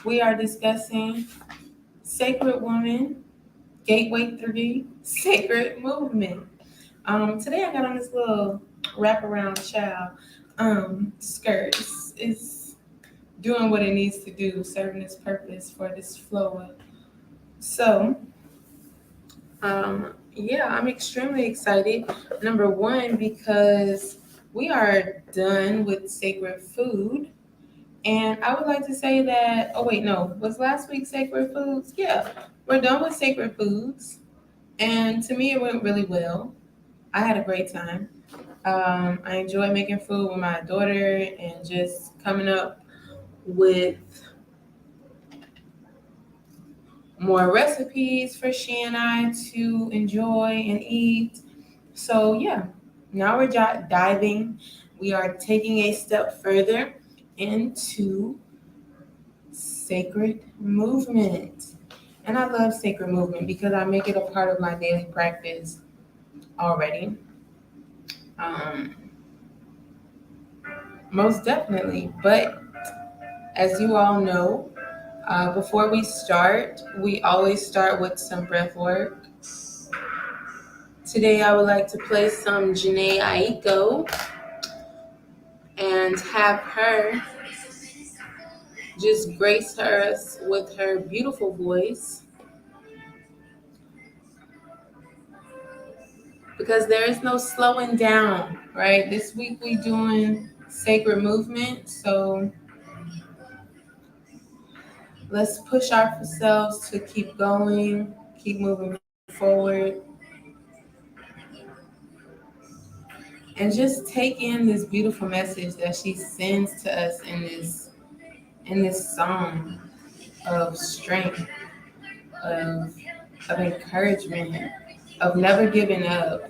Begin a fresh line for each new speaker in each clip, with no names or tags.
We are discussing Sacred Woman, Gateway 3, Sacred Movement. Today I got on this little wraparound child skirt. It's doing what it needs to do, serving its purpose for this flow. So, yeah, I'm extremely excited. Number one, because we are done with sacred food. And I would like to say that, oh, wait, no, was last week Sacred Foods? Yeah, we're done with Sacred Foods. And to me, it went really well. I had a great time. I enjoyed making food with my daughter and just coming up with more recipes for she and I to enjoy and eat. So, yeah, now we're diving. We are taking a step further into sacred movement. And I love sacred movement because I make it a part of my daily practice already. Um, Most definitely. But as you all know, before we start, we always start with some breath work. Today, I would like to play some Janae Aiko and have her just grace us with her beautiful voice because there is no slowing down, right? This week we doing sacred movement, so let's push ourselves to keep going, keep moving forward, and just take in this beautiful message that she sends to us in this song of strength, of of encouragement, of never giving up,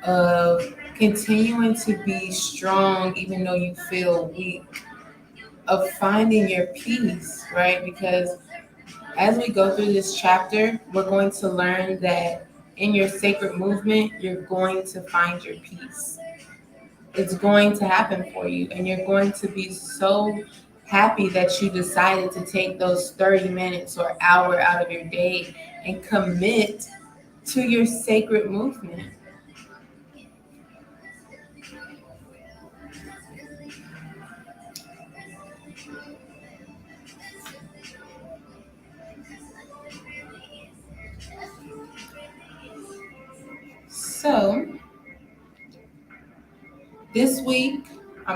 of continuing to be strong even though you feel weak, of finding your peace, right? Because as we go through this chapter, we're going to learn that in your sacred movement, you're going to find your peace. It's going to happen for you, and you're going to be so happy that you decided to take those 30 minutes or hour out of your day and commit to your sacred movement. So this week,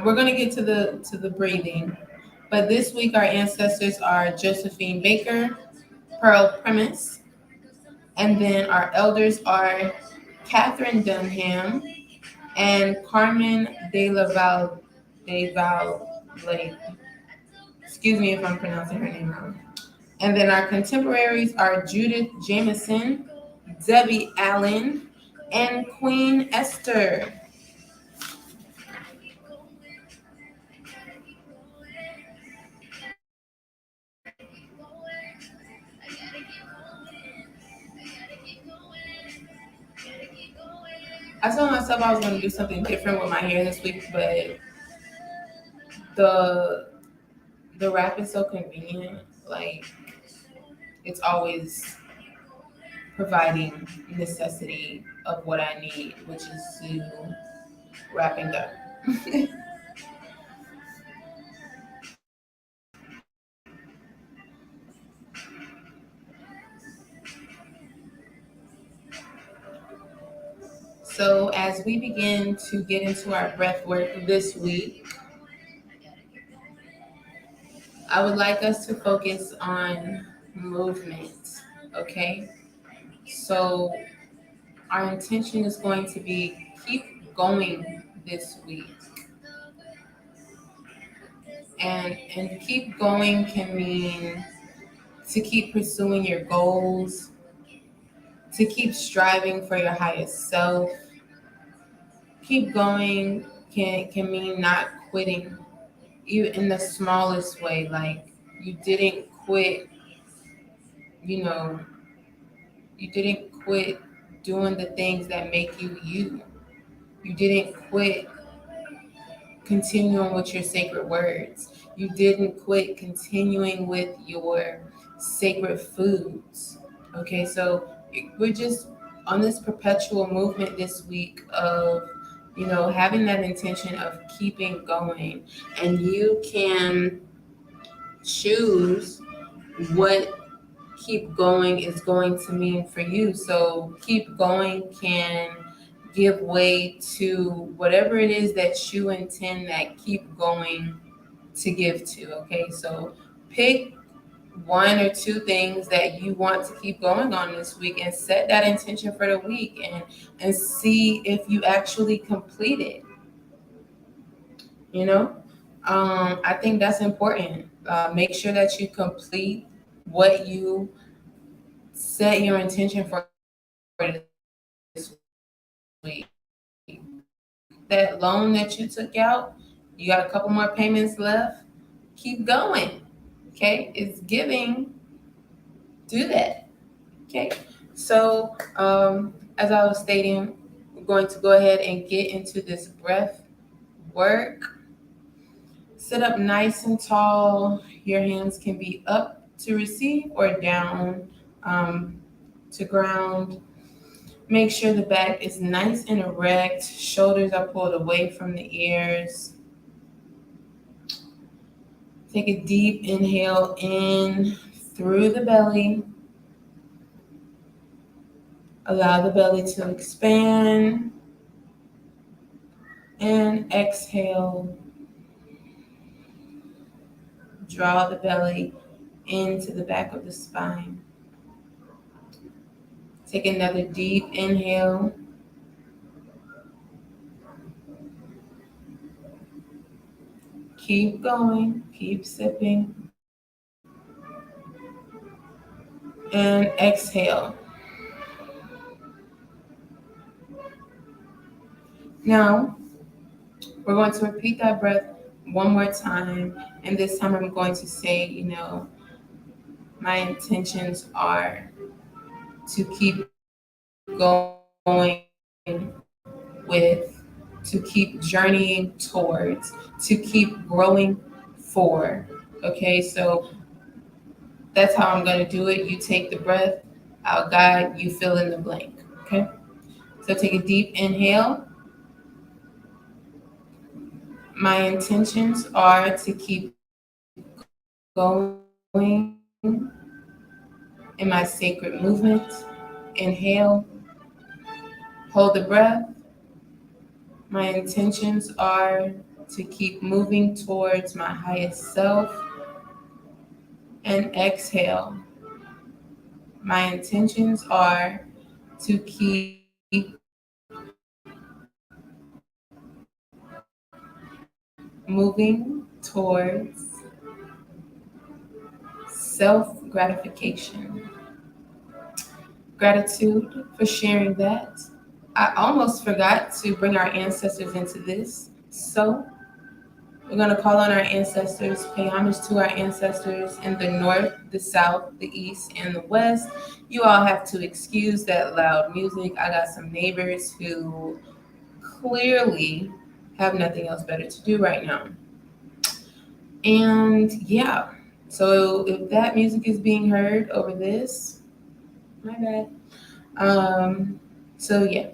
we're going to get to the breathing, but this week our ancestors are Josephine Baker, Pearl Premise, and then our elders are Catherine Dunham and Carmen de Val. Excuse me if I'm pronouncing her name wrong. And then our contemporaries are Judith Jameson, Debbie Allen, and Queen Esther. I told myself I was going to do something different with my hair this week, but the the wrap is so convenient. Like it's always providing necessity of what I need, which is to wrapping up. So as we begin to get into our breath work this week, I would like us to focus on movement. Okay. So our intention is going to be keep going this week. And keep going can mean to keep pursuing your goals, to keep striving for your highest self. Keep going can mean not quitting, even in the smallest way. Like you didn't quit, you know, you didn't quit doing the things that make you you. You didn't quit continuing with your sacred words. You didn't quit continuing with your sacred foods. Okay, so we're just on this perpetual movement this week of, having that intention of keeping going. And you can choose what keep going is going to mean for you. So keep going can give way to whatever it is that you intend that keep going to give to. Okay, so pick one or two things that you want to keep going on this week and set that intention for the week, and see if you actually complete it. you know I think that's important. Make sure that you complete what you set your intention for this week. That loan that you took out, you got a couple more payments left. Keep going. Okay, it's giving. Do that. Okay, so as I was stating, we're going to go ahead and get into this breath work. Sit up nice and tall. Your hands can be up to receive or down to ground. Make sure the back is nice and erect. Shoulders are pulled away from the ears. Take a deep inhale in through the belly. Allow the belly to expand. And exhale. Draw the belly into the back of the spine. Take another deep inhale. Keep going. Keep sipping. And exhale. Now, we're going to repeat that breath one more time. And this time I'm going to say, my intentions are to keep going with, to keep journeying towards, to keep growing for. Okay, so that's how I'm going to do it. You take the breath, I'll guide, you fill in the blank. Okay, so take a deep inhale. My intentions are to keep going in my sacred movement. Inhale, hold the breath. My intentions are to keep moving towards my highest self. And exhale. My intentions are to keep moving towards self gratification. Gratitude for sharing that. I almost forgot to bring our ancestors into this. So we're going to call on our ancestors, pay homage to our ancestors in the north, the south, the east, and the west. You all have to excuse that loud music. I got some neighbors who clearly have nothing else better to do right now. And yeah, so if that music is being heard over this, my bad. So yeah,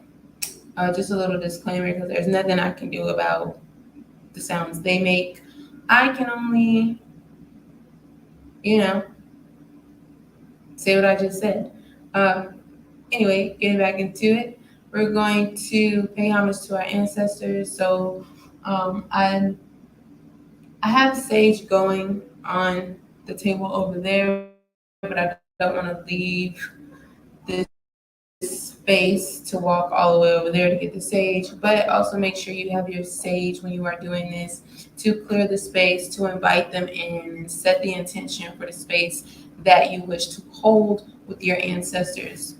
just a little disclaimer because there's nothing I can do about the sounds they make. I can only, you know, say what I just said. Anyway, getting back into it, we're going to pay homage to our ancestors. So I have sage going on the table over there, but I don't want to leave this space to walk all the way over there to get the sage. But also make sure you have your sage when you are doing this to clear the space, to invite them in, and set the intention for the space that you wish to hold with your ancestors.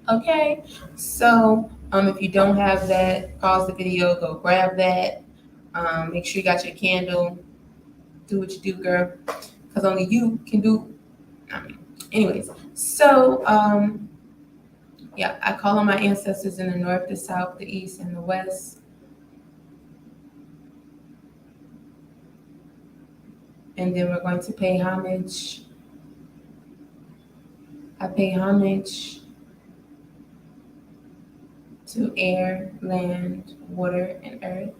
Okay, so if you don't have that, pause the video, go grab that. Make sure you got your candle. Do what you do, girl, because only you can do. I mean, anyways, so yeah, I call on my ancestors in the north, the south, the east, and the west. And then we're going to pay homage. I pay homage to air, land, water, and earth.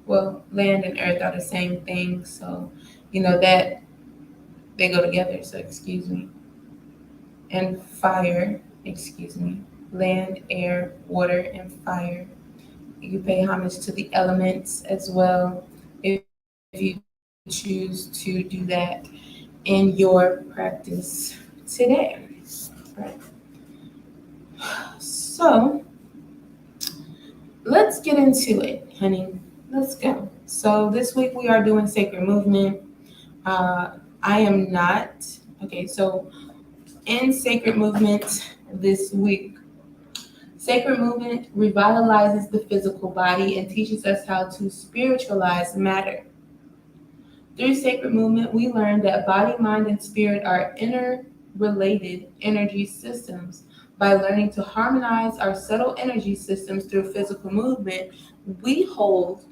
Well, land and earth are the same thing, so that they go together, so excuse me. And fire, excuse me. Land, air, water, and fire. You pay homage to the elements as well if you choose to do that in your practice today. Right. So let's get into it, honey. Let's go. So this week we are doing sacred movement. I am not. Okay, so in sacred movement this week, sacred movement revitalizes the physical body and teaches us how to spiritualize matter. Through sacred movement, we learn that body, mind, and spirit are interrelated energy systems. By learning to harmonize our subtle energy systems through physical movement, we hold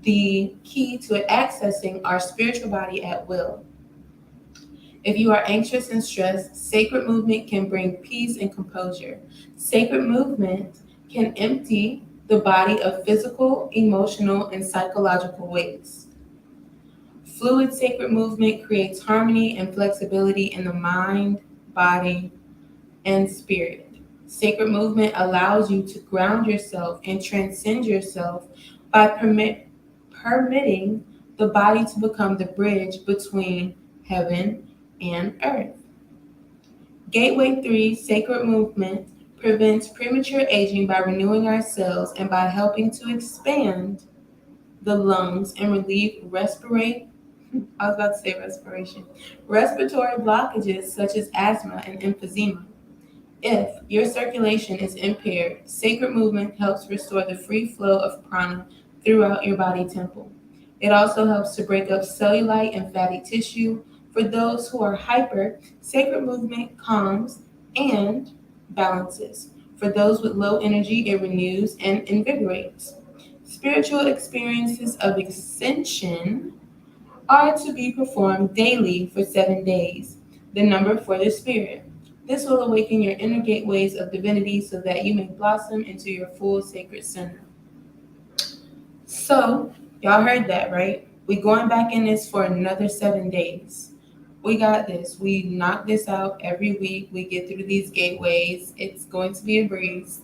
the key to accessing our spiritual body at will. If you are anxious and stressed, sacred movement can bring peace and composure. Sacred movement can empty the body of physical, emotional, and psychological waste. Fluid sacred movement creates harmony and flexibility in the mind, body, and spirit. Sacred movement allows you to ground yourself and transcend yourself by permitting the body to become the bridge between heaven and earth. Gateway 3 sacred movement prevents premature aging by renewing our cells and by helping to expand the lungs and relieve respiratory blockages such as asthma and emphysema. If your circulation is impaired, sacred movement helps restore the free flow of prana throughout your body temple. It also helps to break up cellulite and fatty tissue. For those who are hyper, sacred movement calms and balances. For those with low energy, it renews and invigorates. Spiritual experiences of ascension are to be performed daily for 7 days, the number for the spirit. This will awaken your inner gateways of divinity so that you may blossom into your full sacred center. So, y'all heard that, right? We going back in this for another 7 days. We got this. We knock this out every week. We get through these gateways. It's going to be a breeze.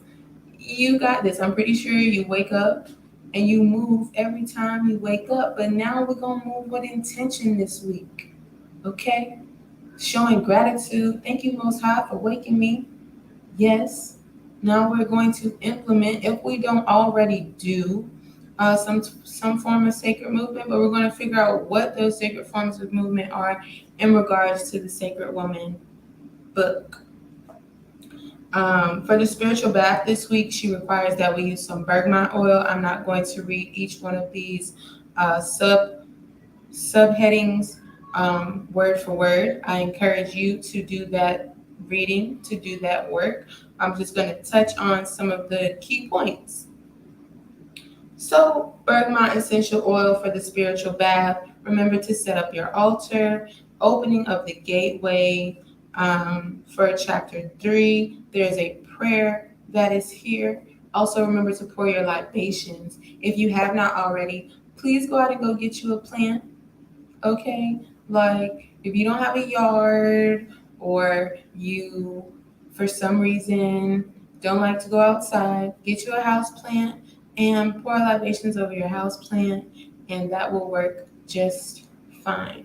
You got this. I'm pretty sure you wake up and you move every time you wake up. But now we're going to move with intention this week. Okay? Showing gratitude. Thank you, Most High, for waking me. Yes. Now we're going to implement, if we don't already do, some form of sacred movement, but we're going to figure out what those sacred forms of movement are in regards to the Sacred Woman book. For the spiritual bath this week, she requires that we use some bergamot oil. I'm not going to read each one of these subheadings word for word. I encourage you to do that reading, to do that work. I'm just going to touch on some of the key points. So, bergamot essential oil for the spiritual bath. Remember to set up your altar, opening of the gateway. For chapter 3, there's a prayer that is here. Also, remember to pour your libations. If you have not already, please go out and go get you a plant. Okay? Like, if you don't have a yard or you, for some reason, don't like to go outside, get you a house plant and pour libations over your house plant, and that will work just fine.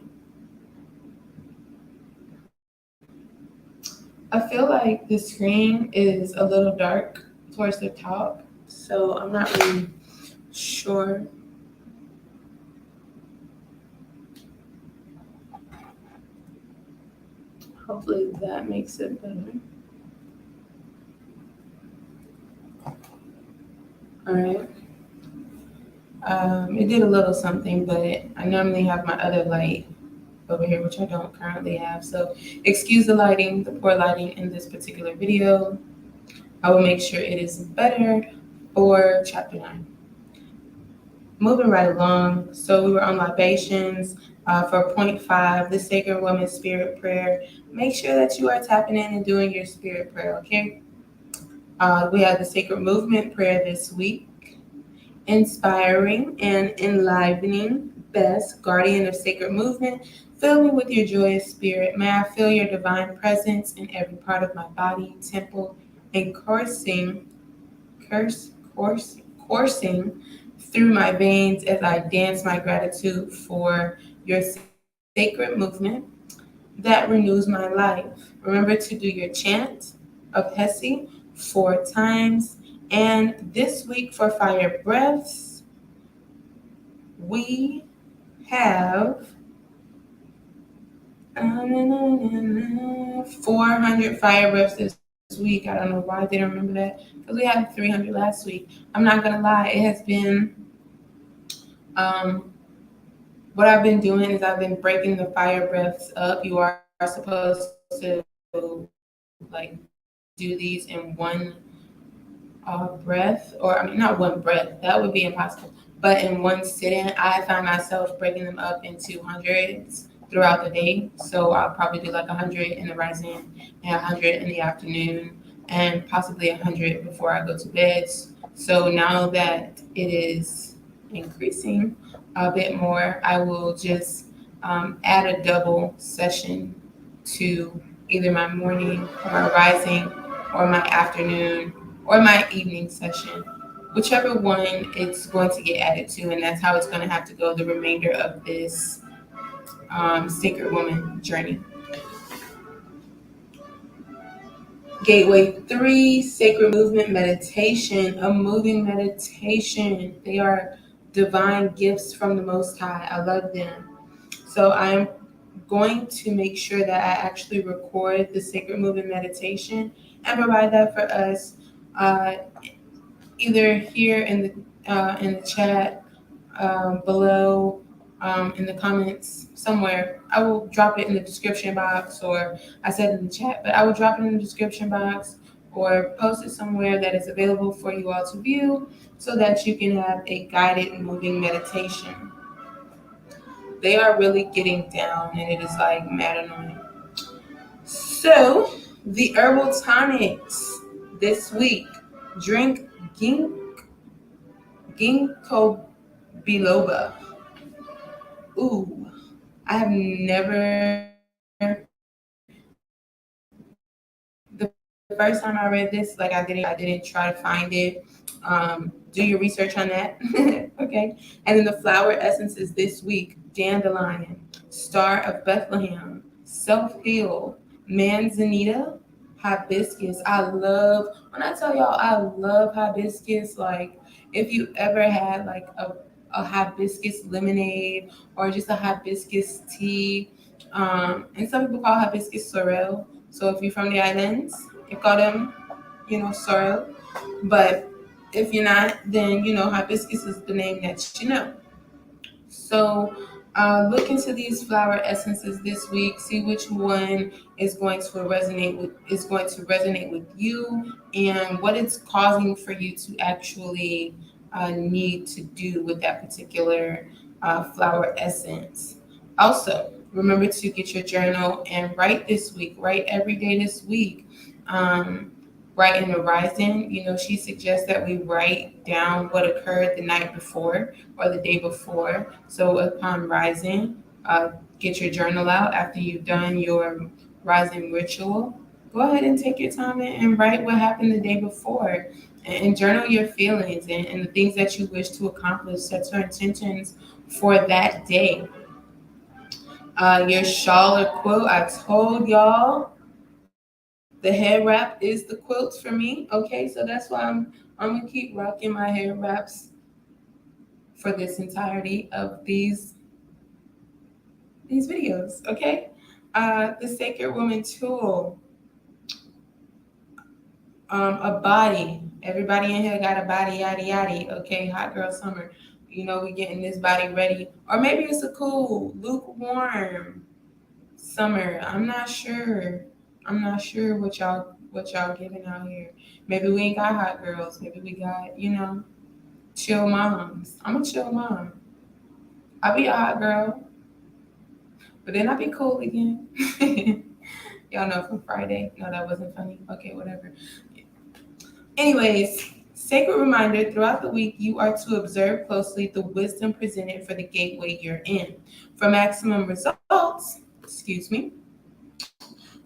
I feel like the screen is a little dark towards the top, so I'm not really sure. Hopefully that makes it better. All right. It did a little something, but I normally have my other light over here, which I don't currently have. So excuse the lighting, the poor lighting in this particular video. I will make sure it is better for chapter 9. Moving right along. So we were on libations. For point five, the Sacred Woman Spirit Prayer. Make sure that you are tapping in and doing your spirit prayer, okay? We have the Sacred Movement Prayer this week. Inspiring and enlivening best, guardian of sacred movement, fill me with your joyous spirit. May I feel your divine presence in every part of my body, temple, and coursing through my veins as I dance my gratitude for your sacred movement that renews my life. Remember to do your chant of Hesi 4 times. And this week for fire breaths, we have 400 fire breaths this week. I don't know why I didn't remember that because we had 300 last week. I'm not gonna lie, it has been um, what I've been doing is I've been breaking the fire breaths up. You are supposed to like do these in one breath, or I mean, not one breath, that would be impossible. But in one sitting, I find myself breaking them up into hundreds throughout the day. So I'll probably do like 100 in the rising and 100 in the afternoon and possibly 100 before I go to bed. So now that it is increasing a bit more, I will just add a double session to either my morning or my rising or my afternoon or my evening session, whichever one it's going to get added to, and that's how it's going to have to go the remainder of this Sacred Woman journey. Gateway 3, Sacred Movement Meditation, a moving meditation. They are divine gifts from the Most High. I love them. So I'm going to make sure that I actually record the Sacred Movement Meditation and provide that for us uh, either here in the chat below, in the comments somewhere. I will drop it in the description box, or I said in the chat, but I will drop it in the description box or post it somewhere that is available for you all to view so that you can have a guided moving meditation. They are really getting down and it is like mad annoying. So, the herbal tonics this week: drink ginkgo biloba. Ooh, I have never. The first time I read this, like I didn't try to find it. Do your research on that, okay? And then the flower essences this week: dandelion, star of Bethlehem, self heal, manzanita, hibiscus. I love when I tell y'all I love hibiscus. Like if you ever had like a hibiscus lemonade or just a hibiscus tea. And some people call hibiscus sorrel. So if you're from the islands, you call them, sorrel. But if you're not, then hibiscus is the name that you know. So look into these flower essences this week. See which one is going to resonate with you, and what it's causing for you to actually need to do with that particular flower essence. Also, remember to get your journal and write this week. Write every day this week. Write in the rising. She suggests that we write down what occurred the night before or the day before. So upon rising, get your journal out after you've done your rising ritual. Go ahead and take your time and write what happened the day before, and journal your feelings and the things that you wish to accomplish. Set your intentions for that day. Your shawl or quilt, I told y'all the hair wrap is the quilts for me. Okay, so that's why I'm gonna keep rocking my hair wraps for this entirety of these videos. Okay, the Sacred Woman tool, a body. Everybody in here got a body, yada yada. Okay, hot girl summer. We getting this body ready, or maybe it's a cool lukewarm summer. I'm not sure what y'all giving out here. Maybe we ain't got hot girls. Maybe we got, chill moms. I'm a chill mom. I'll be a hot girl. But then I'll be cool again. Y'all know from Friday. No, that wasn't funny. Okay, whatever. Anyways, sacred reminder throughout the week, you are to observe closely the wisdom presented for the gateway you're in. For maximum results, excuse me,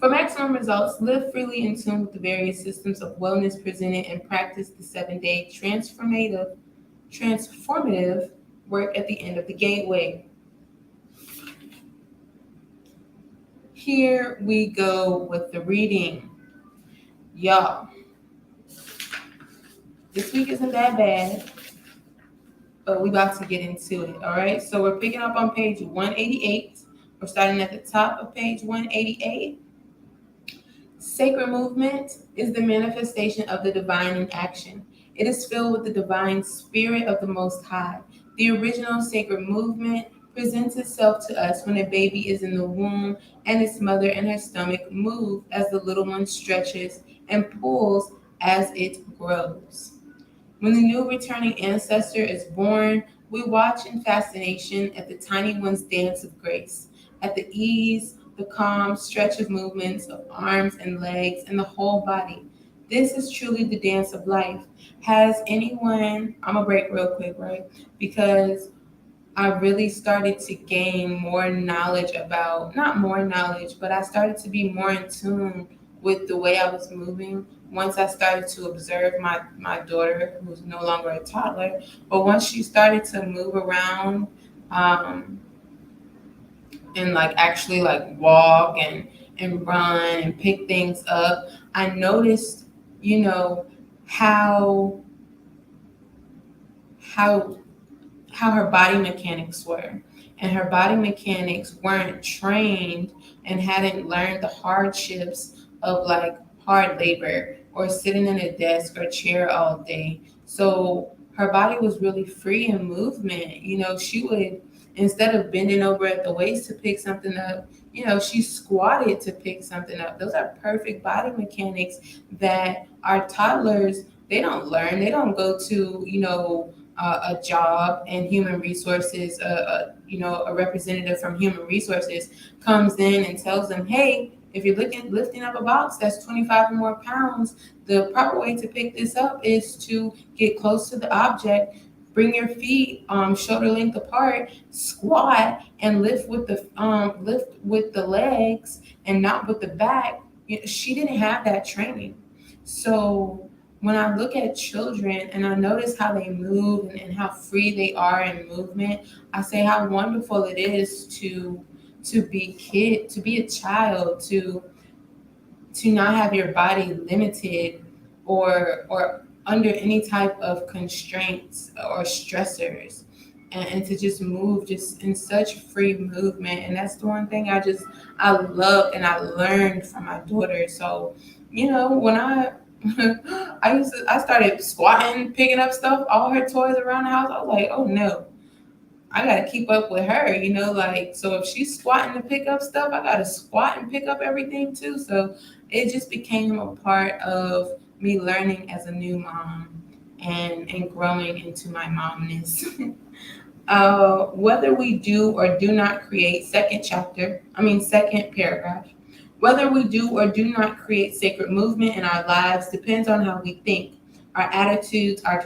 for maximum results, live freely in tune with the various systems of wellness presented and practice the 7 day transformative work at the end of the gateway. Here we go with the reading. Y'all, this week isn't that bad, but we about to get into it. All right. So we're picking up on page 188. We're starting at the top of page 188. Sacred movement is the manifestation of the divine in action. It is filled with the divine spirit of the Most High. The original sacred movement presents itself to us when a baby is in the womb and its mother and her stomach move as the little one stretches and pulls as it grows. When the new returning ancestor is born, we watch in fascination at the tiny one's dance of grace, at the ease, the calm stretch of movements of arms and legs and the whole body. This is truly the dance of life. Has anyone, I'm gonna break real quick, right? Because I really started to gain more knowledge about, not more knowledge, but I started to be more in tune with the way I was moving once I started to observe my daughter, who's no longer a toddler. But once she started to move around, um, and like actually like walk and run and pick things up, I noticed, you know, how how how her body mechanics were. And her body mechanics weren't trained and hadn't learned the hardships of like hard labor or sitting in a desk or chair all day. So her body was really free in movement. She would, instead of bending over at the waist to pick something up, she squatted to pick something up. Those are perfect body mechanics that our toddlers, they don't learn. They don't go to, a job in human resources, a representative from human resources comes in and tells them, hey, if you're lifting up a box that's 25 or more pounds, the proper way to pick this up is to get close to the object, bring your feet shoulder length apart, squat, and lift with the legs and not with the back. She didn't have that training. So when I look at children and I notice how they move and how free they are in movement, I say how wonderful it is to be a child, to not have your body limited or under any type of constraints or stressors, and to just move just in such free movement. And that's the one thing I loved and I learned from my daughter. So when I started squatting, picking up stuff, all her toys around the house. I was like, oh no, I gotta keep up with her, like, so if she's squatting to pick up stuff, I gotta squat and pick up everything too. So it just became a part of me learning as a new mom and growing into my momness. Whether we do or do not create second paragraph. Whether we do or do not create sacred movement in our lives depends on how we think, our attitudes, our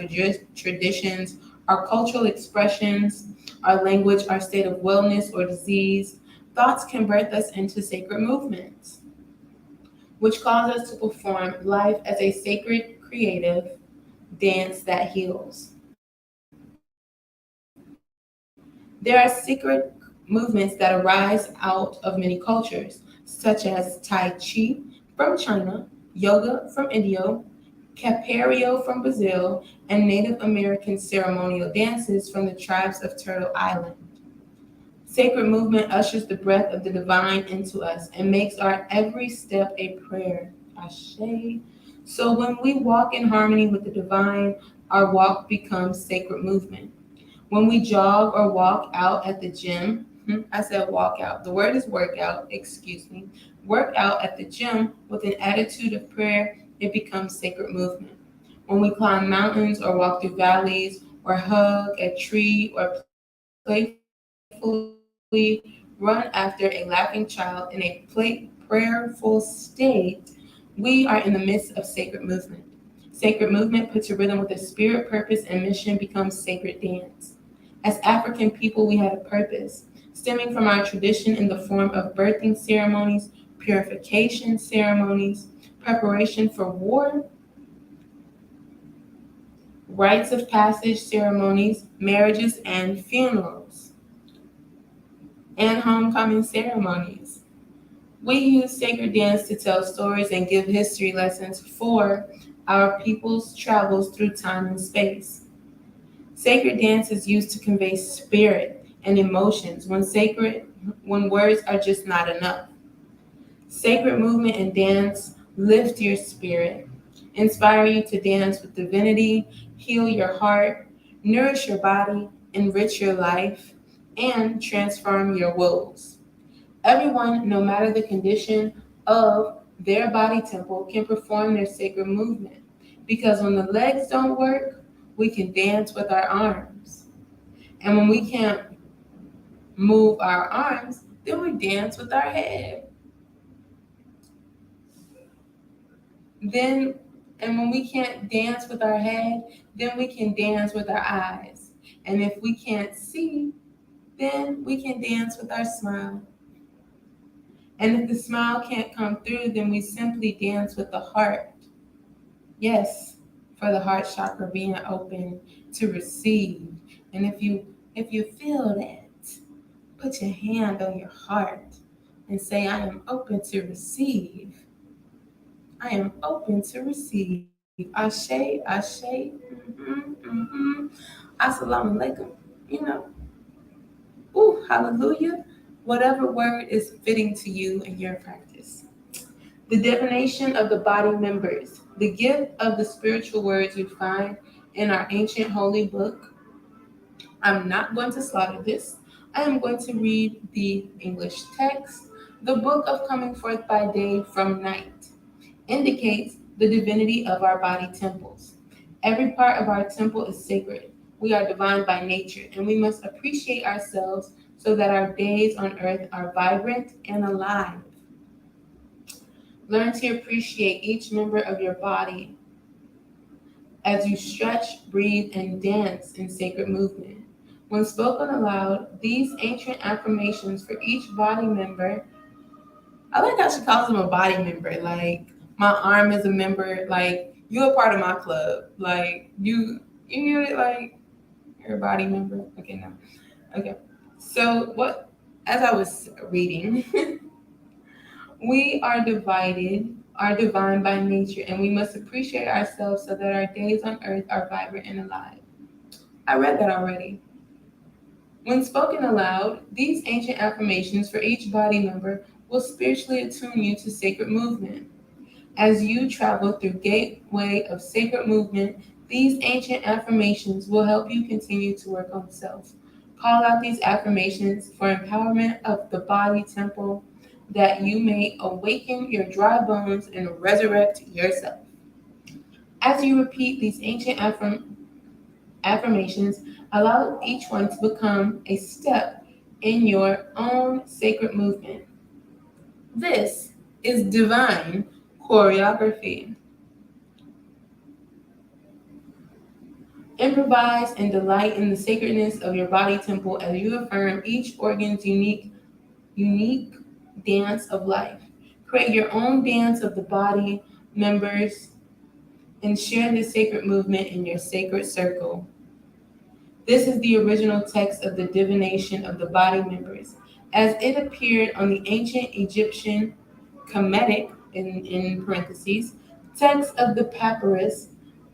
traditions, our cultural expressions, our language, our state of wellness or disease. Thoughts can birth us into sacred movements, which cause us to perform life as a sacred, creative dance that heals. There are secret movements that arise out of many cultures, such as Tai Chi from China, yoga from India, capoeira from Brazil, and Native American ceremonial dances from the tribes of Turtle Island. Sacred movement ushers the breath of the divine into us and makes our every step a prayer. Ashe. So when we walk in harmony with the divine, our walk becomes sacred movement. When we jog or walk out at the gym, I said walk out. The word is workout, excuse me. Work out at the gym with an attitude of prayer, it becomes sacred movement. When we climb mountains or walk through valleys or hug a tree or playfully ride a bike, run after a laughing child in a prayerful state, we are in the midst of sacred movement. Sacred movement put to rhythm with a spirit, purpose, and mission becomes sacred dance. As African people, we had a purpose, stemming from our tradition in the form of birthing ceremonies, purification ceremonies, preparation for war, rites of passage ceremonies, marriages and funerals, and homecoming ceremonies. We use sacred dance to tell stories and give history lessons for our people's travels through time and space. Sacred dance is used to convey spirit and emotions when words are just not enough. Sacred movement and dance lift your spirit, inspire you to dance with divinity, heal your heart, nourish your body, enrich your life, and transform your woes. Everyone, no matter the condition of their body temple, can perform their sacred movement. Because when the legs don't work, we can dance with our arms. And when we can't move our arms, then we dance with our head. Then, and when we can't dance with our head, then we can dance with our eyes. And if we can't see, then we can dance with our smile. And if the smile can't come through, then we simply dance with the heart. Yes, for the heart chakra being open to receive. And if you feel that, put your hand on your heart and say, I am open to receive. I am open to receive. Ashe, ashe, assalamu alaikum. You know, ooh, hallelujah. Whatever word is fitting to you in your practice. The divination of the body members, the gift of the spiritual words we find in our ancient holy book. I'm not going to slaughter this. I am going to read the English text. The book of coming forth by day from night indicates the divinity of our body temples. Every part of our temple is sacred. We are divine by nature, and we must appreciate ourselves so that our days on earth are vibrant and alive. Learn to appreciate each member of your body as you stretch, breathe, and dance in sacred movement. When spoken aloud, these ancient affirmations for each body member, I like how she calls them a body member. Like, my arm is a member. Like, you're a part of my club. Like, you get it? Like, you're a body member. Okay, no. Okay. So, as I was reading, we are divided, are divine by nature, and we must appreciate ourselves so that our days on earth are vibrant and alive. I read that already. When spoken aloud, these ancient affirmations for each body member will spiritually attune you to sacred movement. As you travel through gateway of sacred movement, these ancient affirmations will help you continue to work on self. Call out these affirmations for empowerment of the body temple that you may awaken your dry bones and resurrect yourself. As you repeat these ancient affirmations, allow each one to become a step in your own sacred movement. This is divine choreography. Improvise and delight in the sacredness of your body temple as you affirm each organ's unique dance of life. Create your own dance of the body members and share this sacred movement in your sacred circle. This is the original text of the divination of the body members, as it appeared on the ancient Egyptian Kemetic, in parentheses, text of the papyrus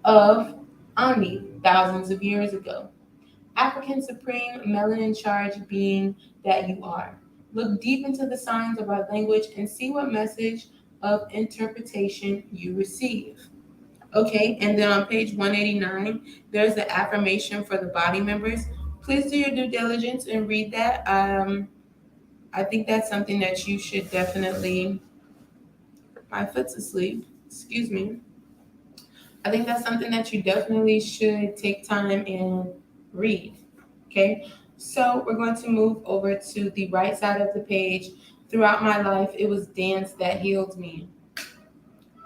of Ani, thousands of years ago. African supreme melanin charge being that you are. Look deep into the signs of our language and see what message of interpretation you receive. Okay, and then on page 189, there's the affirmation for the body members. Please do your due diligence and read that. I think that's something that you should definitely. My foot's asleep. Excuse me. I think that's something that you definitely should take time and read. Okay, So we're going to move over to the right side of the page. Throughout my life, it was dance that healed me.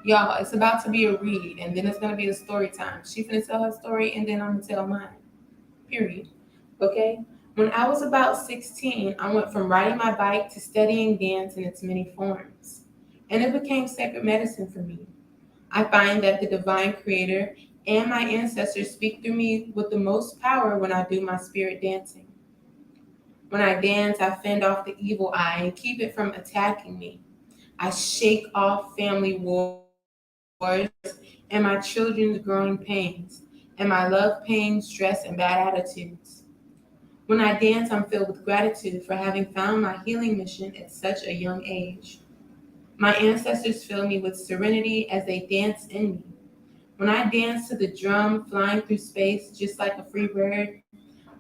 Y'all, it's about to be a read, and then it's gonna be a story time. She's gonna tell her story, and then I'm gonna tell mine. Period. Okay? When I was about 16, I went from riding my bike to studying dance in its many forms. And it became sacred medicine for me. I find that the divine creator and my ancestors speak through me with the most power when I do my spirit dancing. When I dance, I fend off the evil eye and keep it from attacking me. I shake off family wars and my children's growing pains, and my love, pain, stress, and bad attitudes. When I dance, I'm filled with gratitude for having found my healing mission at such a young age. My ancestors fill me with serenity as they dance in me. When I dance to the drum flying through space just like a free bird,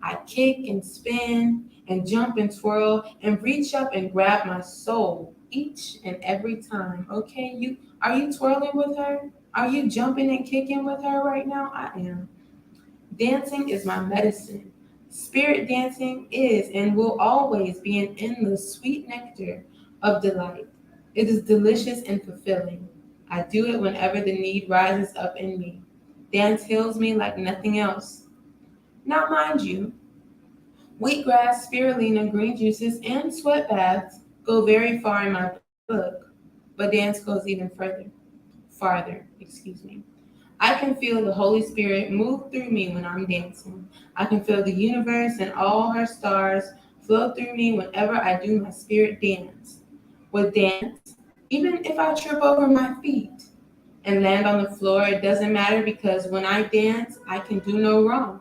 I kick and spin and jump and twirl and reach up and grab my soul each and every time. Okay, are you twirling with her? Are you jumping and kicking with her right now? I am. Dancing is my medicine. Spirit dancing is and will always be an endless sweet nectar of delight. It is delicious and fulfilling. I do it whenever the need rises up in me. Dance heals me like nothing else. Now, mind you, wheatgrass, spirulina, green juices, and sweat baths go very far in my book, but dance goes even farther, excuse me. I can feel the Holy Spirit move through me when I'm dancing. I can feel the universe and all her stars flow through me whenever I do my spirit dance. With dance, even if I trip over my feet and land on the floor, it doesn't matter because when I dance, I can do no wrong.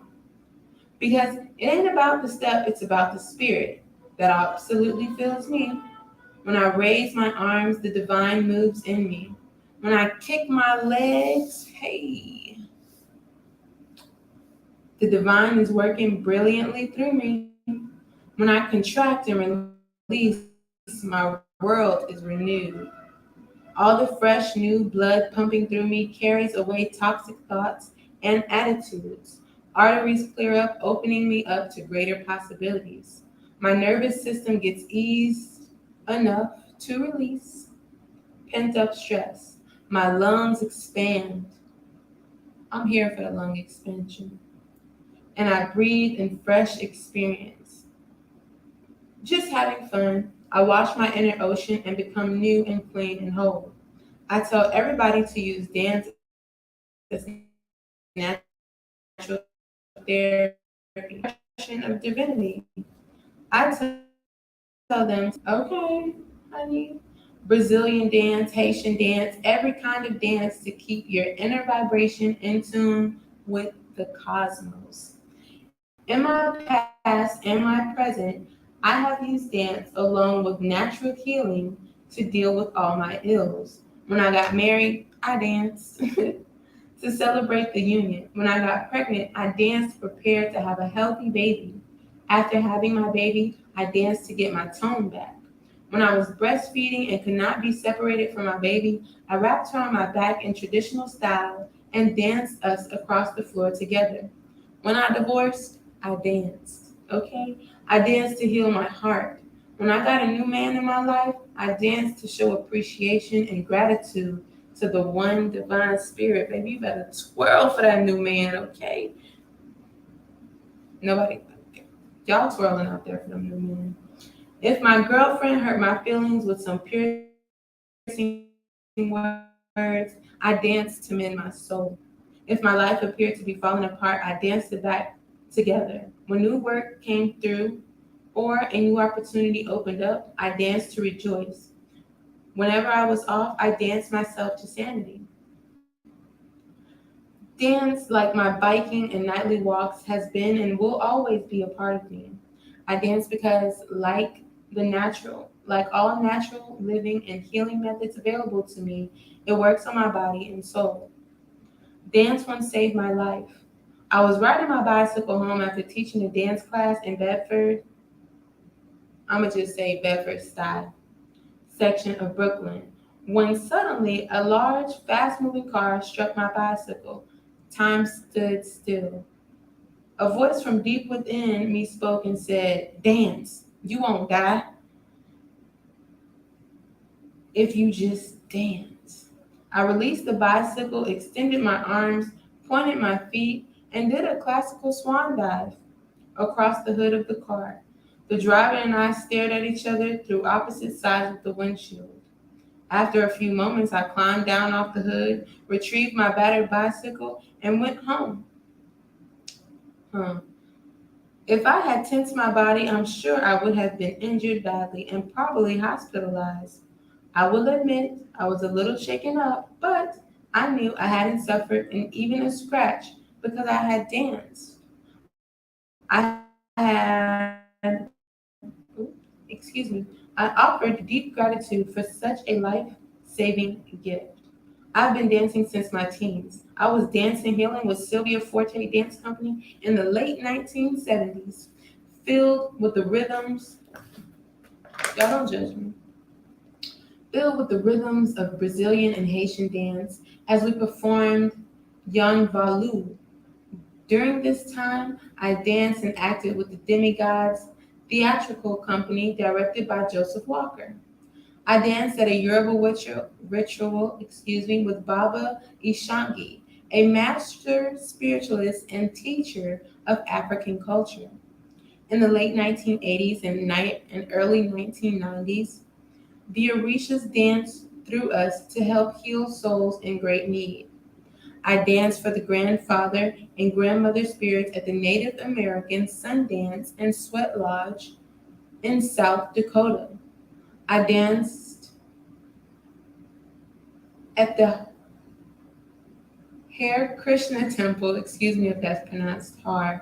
Because it ain't about the step, it's about the spirit that absolutely fills me. When I raise my arms, the divine moves in me. When I kick my legs, hey, the divine is working brilliantly through me. When I contract and release, my world is renewed. All the fresh, new blood pumping through me carries away toxic thoughts and attitudes. Arteries clear up, opening me up to greater possibilities. My nervous system gets eased enough to release pent up stress. My lungs expand. I'm here for the lung expansion. And I breathe in fresh experience. Just having fun, I wash my inner ocean and become new and clean and whole. I tell everybody to use dance as natural therapy, expression of divinity. I tell them, okay, honey, Brazilian dance, Haitian dance, every kind of dance to keep your inner vibration in tune with the cosmos. In my past and my present, I have used dance along with natural healing to deal with all my ills. When I got married, I danced to celebrate the union. When I got pregnant, I danced to prepare to have a healthy baby. After having my baby, I danced to get my tone back. When I was breastfeeding and could not be separated from my baby, I wrapped her on my back in traditional style and danced us across the floor together. When I divorced, I danced. Okay? I danced to heal my heart. When I got a new man in my life, I danced to show appreciation and gratitude to the one divine spirit. Baby, you better twirl for that new man, okay? Nobody, y'all twirling out there for them new men. If my girlfriend hurt my feelings with some piercing words, I danced to mend my soul. If my life appeared to be falling apart, I danced it back together. When new work came through or a new opportunity opened up, I danced to rejoice. Whenever I was off, I danced myself to sanity. Dance, like my biking and nightly walks, has been and will always be a part of me. I dance because, like all natural living and healing methods available to me, it works on my body and soul. Dance once saved my life. I was riding my bicycle home after teaching a dance class in Bedford, I'm gonna just say Bedford style, section of Brooklyn, when suddenly a large, fast moving car struck my bicycle. Time stood still. A voice from deep within me spoke and said, "Dance. You won't die if you just dance." I released the bicycle, extended my arms, pointed my feet, and did a classical swan dive across the hood of the car. The driver and I stared at each other through opposite sides of the windshield. After a few moments, I climbed down off the hood, retrieved my battered bicycle, and went home. Huh. If I had tensed my body, I'm sure I would have been injured badly and probably hospitalized. I will admit I was a little shaken up, but I knew I hadn't suffered even a scratch because I had danced. I offered deep gratitude for such a life-saving gift. I've been dancing since my teens. I was dancing healing with Sylvia Forte Dance Company in the late 1970s, filled with the rhythms, y'all don't judge me, filled with the rhythms of Brazilian and Haitian dance as we performed Yon Valu. During this time, I danced and acted with the Demigods theatrical company directed by Joseph Walker. I danced at a Yoruba ritual with Baba Ishangi, a master spiritualist and teacher of African culture. In the late 1980s and early 1990s, the Orishas danced through us to help heal souls in great need. I danced for the grandfather and grandmother spirits at the Native American Sundance and Sweat Lodge in South Dakota. I danced at the Hare Krishna Temple, excuse me if that's pronounced hard,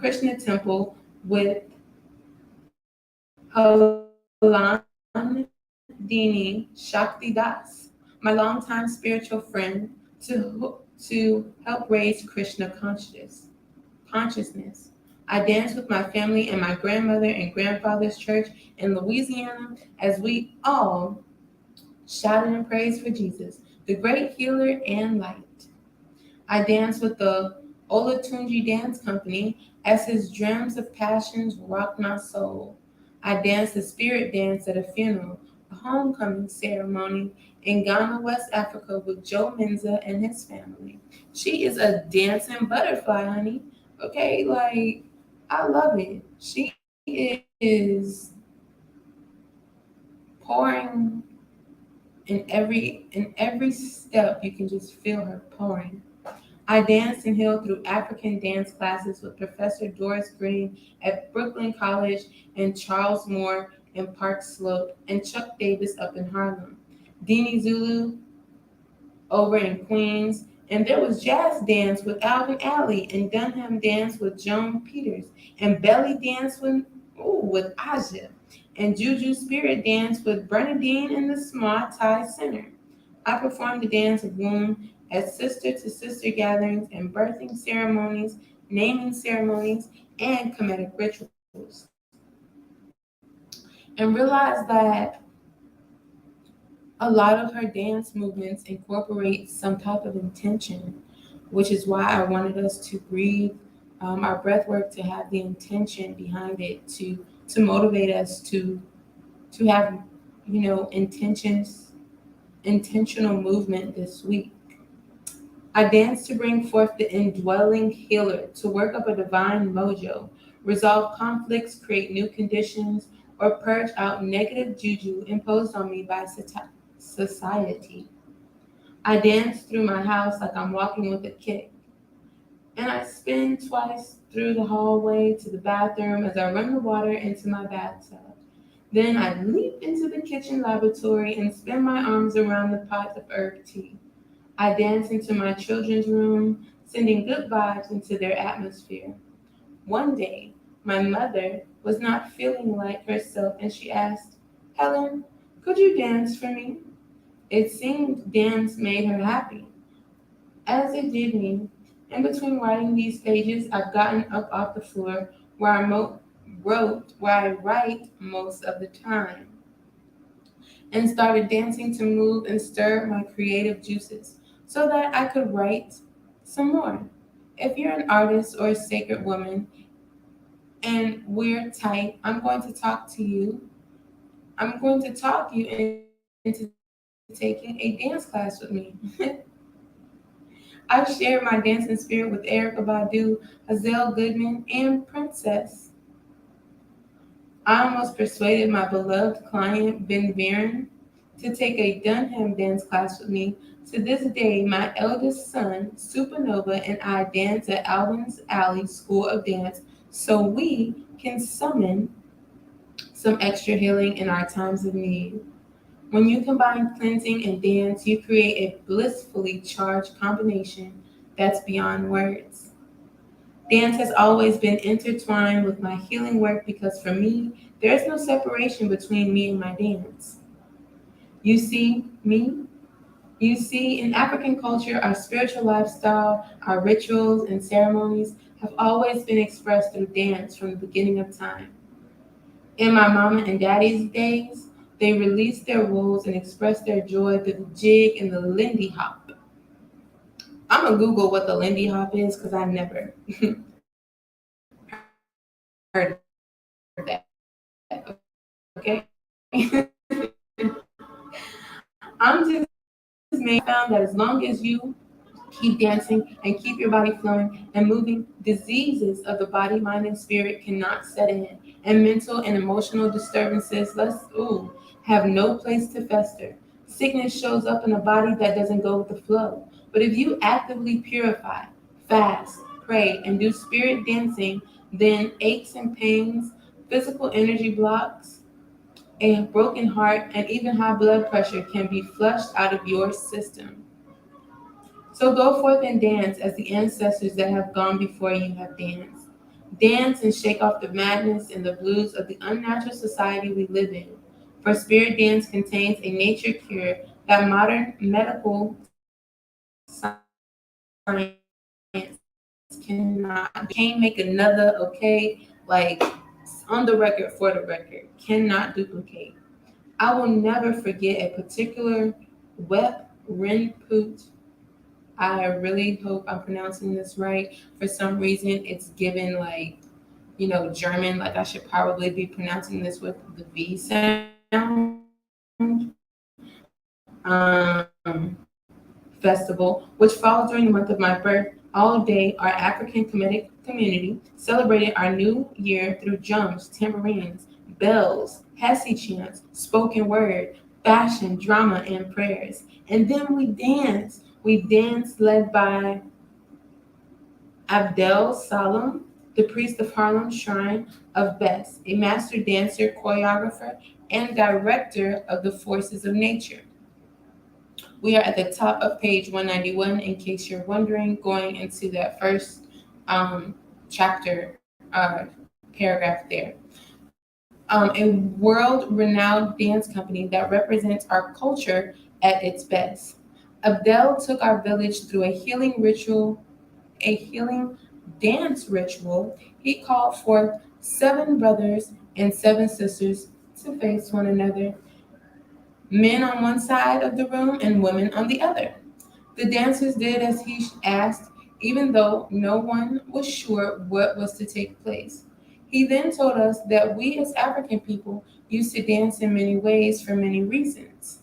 Krishna Temple with Halandini Shakti Das, my longtime spiritual friend, to help raise Krishna consciousness. I danced with my family and my grandmother and grandfather's church in Louisiana as we all shouted in praise for Jesus, the great healer and light. I danced with the Olatunji Dance Company as his drums of passions rocked my soul. I danced the spirit dance at a funeral, a homecoming ceremony in Ghana, West Africa with Joe Menza and his family. She is a dancing butterfly, honey. Okay, like I love it. She is pouring in every step. You can just feel her pouring. I danced and healed through African dance classes with Professor Doris Green at Brooklyn College and Charles Moore in Park Slope and Chuck Davis up in Harlem. Deanie Zulu over in Queens. And there was jazz dance with Alvin Alley and Dunham dance with Joan Peters and belly dance with Aja and Juju Spirit dance with Bernadine in the Small Tie Center. I performed the dance of womb at sister to sister gatherings and birthing ceremonies, naming ceremonies, and Kemetic rituals. And realized that a lot of her dance movements incorporate some type of intention, which is why I wanted us to breathe our breath work to have the intention behind it to motivate us to have intentional movement this week. I dance to bring forth the indwelling healer, to work up a divine mojo, resolve conflicts, create new conditions, or purge out negative juju imposed on me by society. I dance through my house like I'm walking with a kick, and I spin twice through the hallway to the bathroom as I run the water into my bathtub. Then I leap into the kitchen laboratory and spin my arms around the pot of herb tea. I dance into my children's room, sending good vibes into their atmosphere. One day, my mother was not feeling like herself and she asked, "Helen, could you dance for me?" It seemed dance made her happy, as it did me. In between writing these pages, I've gotten up off the floor where I write most of the time and started dancing to move and stir my creative juices so that I could write some more. If you're an artist or a sacred woman and we're tight, I'm going to talk to you. I'm going to talk you into taking a dance class with me. I've shared my dancing spirit with Erica Badu, Hazel Goodman, and Princess. I almost persuaded my beloved client, Ben Viren, to take a Dunham dance class with me. To this day, my eldest son, Supernova, and I dance at Alvin's Alley School of Dance so we can summon some extra healing in our times of need. When you combine cleansing and dance, you create a blissfully charged combination that's beyond words. Dance has always been intertwined with my healing work because for me, there is no separation between me and my dance. You see, me, you see, in African culture, our spiritual lifestyle, our rituals and ceremonies have always been expressed through dance from the beginning of time. In my mama and daddy's days, they released their woes and expressed their joy through the jig and the Lindy Hop. I'm gonna Google what the Lindy Hop is because I never heard of that. Okay. I'm just made found that as long as you keep dancing and keep your body flowing and moving, diseases of the body, mind, and spirit cannot set in. And mental and emotional disturbances, have no place to fester. Sickness shows up in a body that doesn't go with the flow. But if you actively purify, fast, pray, and do spirit dancing, then aches and pains, physical energy blocks, a broken heart, and even high blood pressure can be flushed out of your system. So go forth and dance as the ancestors that have gone before you have danced. Dance and shake off the madness and the blues of the unnatural society we live in. For spirit dance contains a nature cure that modern medical science cannot. Can't make another, okay? Like on the record, for the record, cannot duplicate. I will never forget a particular Wep Rinpoche. I really hope I'm pronouncing this right. For some reason, it's given like, German, like I should probably be pronouncing this with the V sound. Festival, which falls during the month of my birth. All day, our African Kemetic community celebrated our new year through jumps, tambourines, bells, hesi chants, spoken word, fashion, drama, and prayers. And then we danced. We danced led by Abdel Salam, the priest of Harlem Shrine of Bes, a master dancer, choreographer, and director of the Forces of Nature. We are at the top of page 191, in case you're wondering, going into that first um, chapter, paragraph there. A world renowned dance company that represents our culture at its best. Abdel took our village through a healing dance ritual. He called forth 7 brothers and 7 sisters to face one another, men on one side of the room and women on the other. The dancers did as he asked, even though no one was sure what was to take place. He then told us that we as African people used to dance in many ways for many reasons,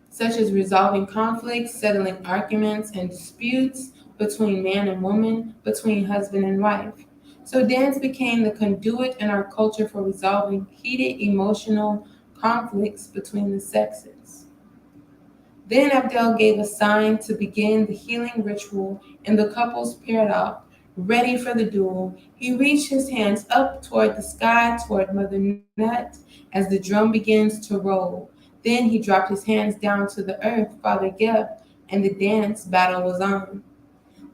such as resolving conflicts, settling arguments and disputes between man and woman, between husband and wife. So dance became the conduit in our culture for resolving heated emotional conflicts between the sexes. Then Abdel gave a sign to begin the healing ritual, and the couples paired up, ready for the duel. He reached his hands up toward the sky, toward Mother Nut, as the drum begins to roll. Then he dropped his hands down to the earth, Father Geb, and the dance battle was on.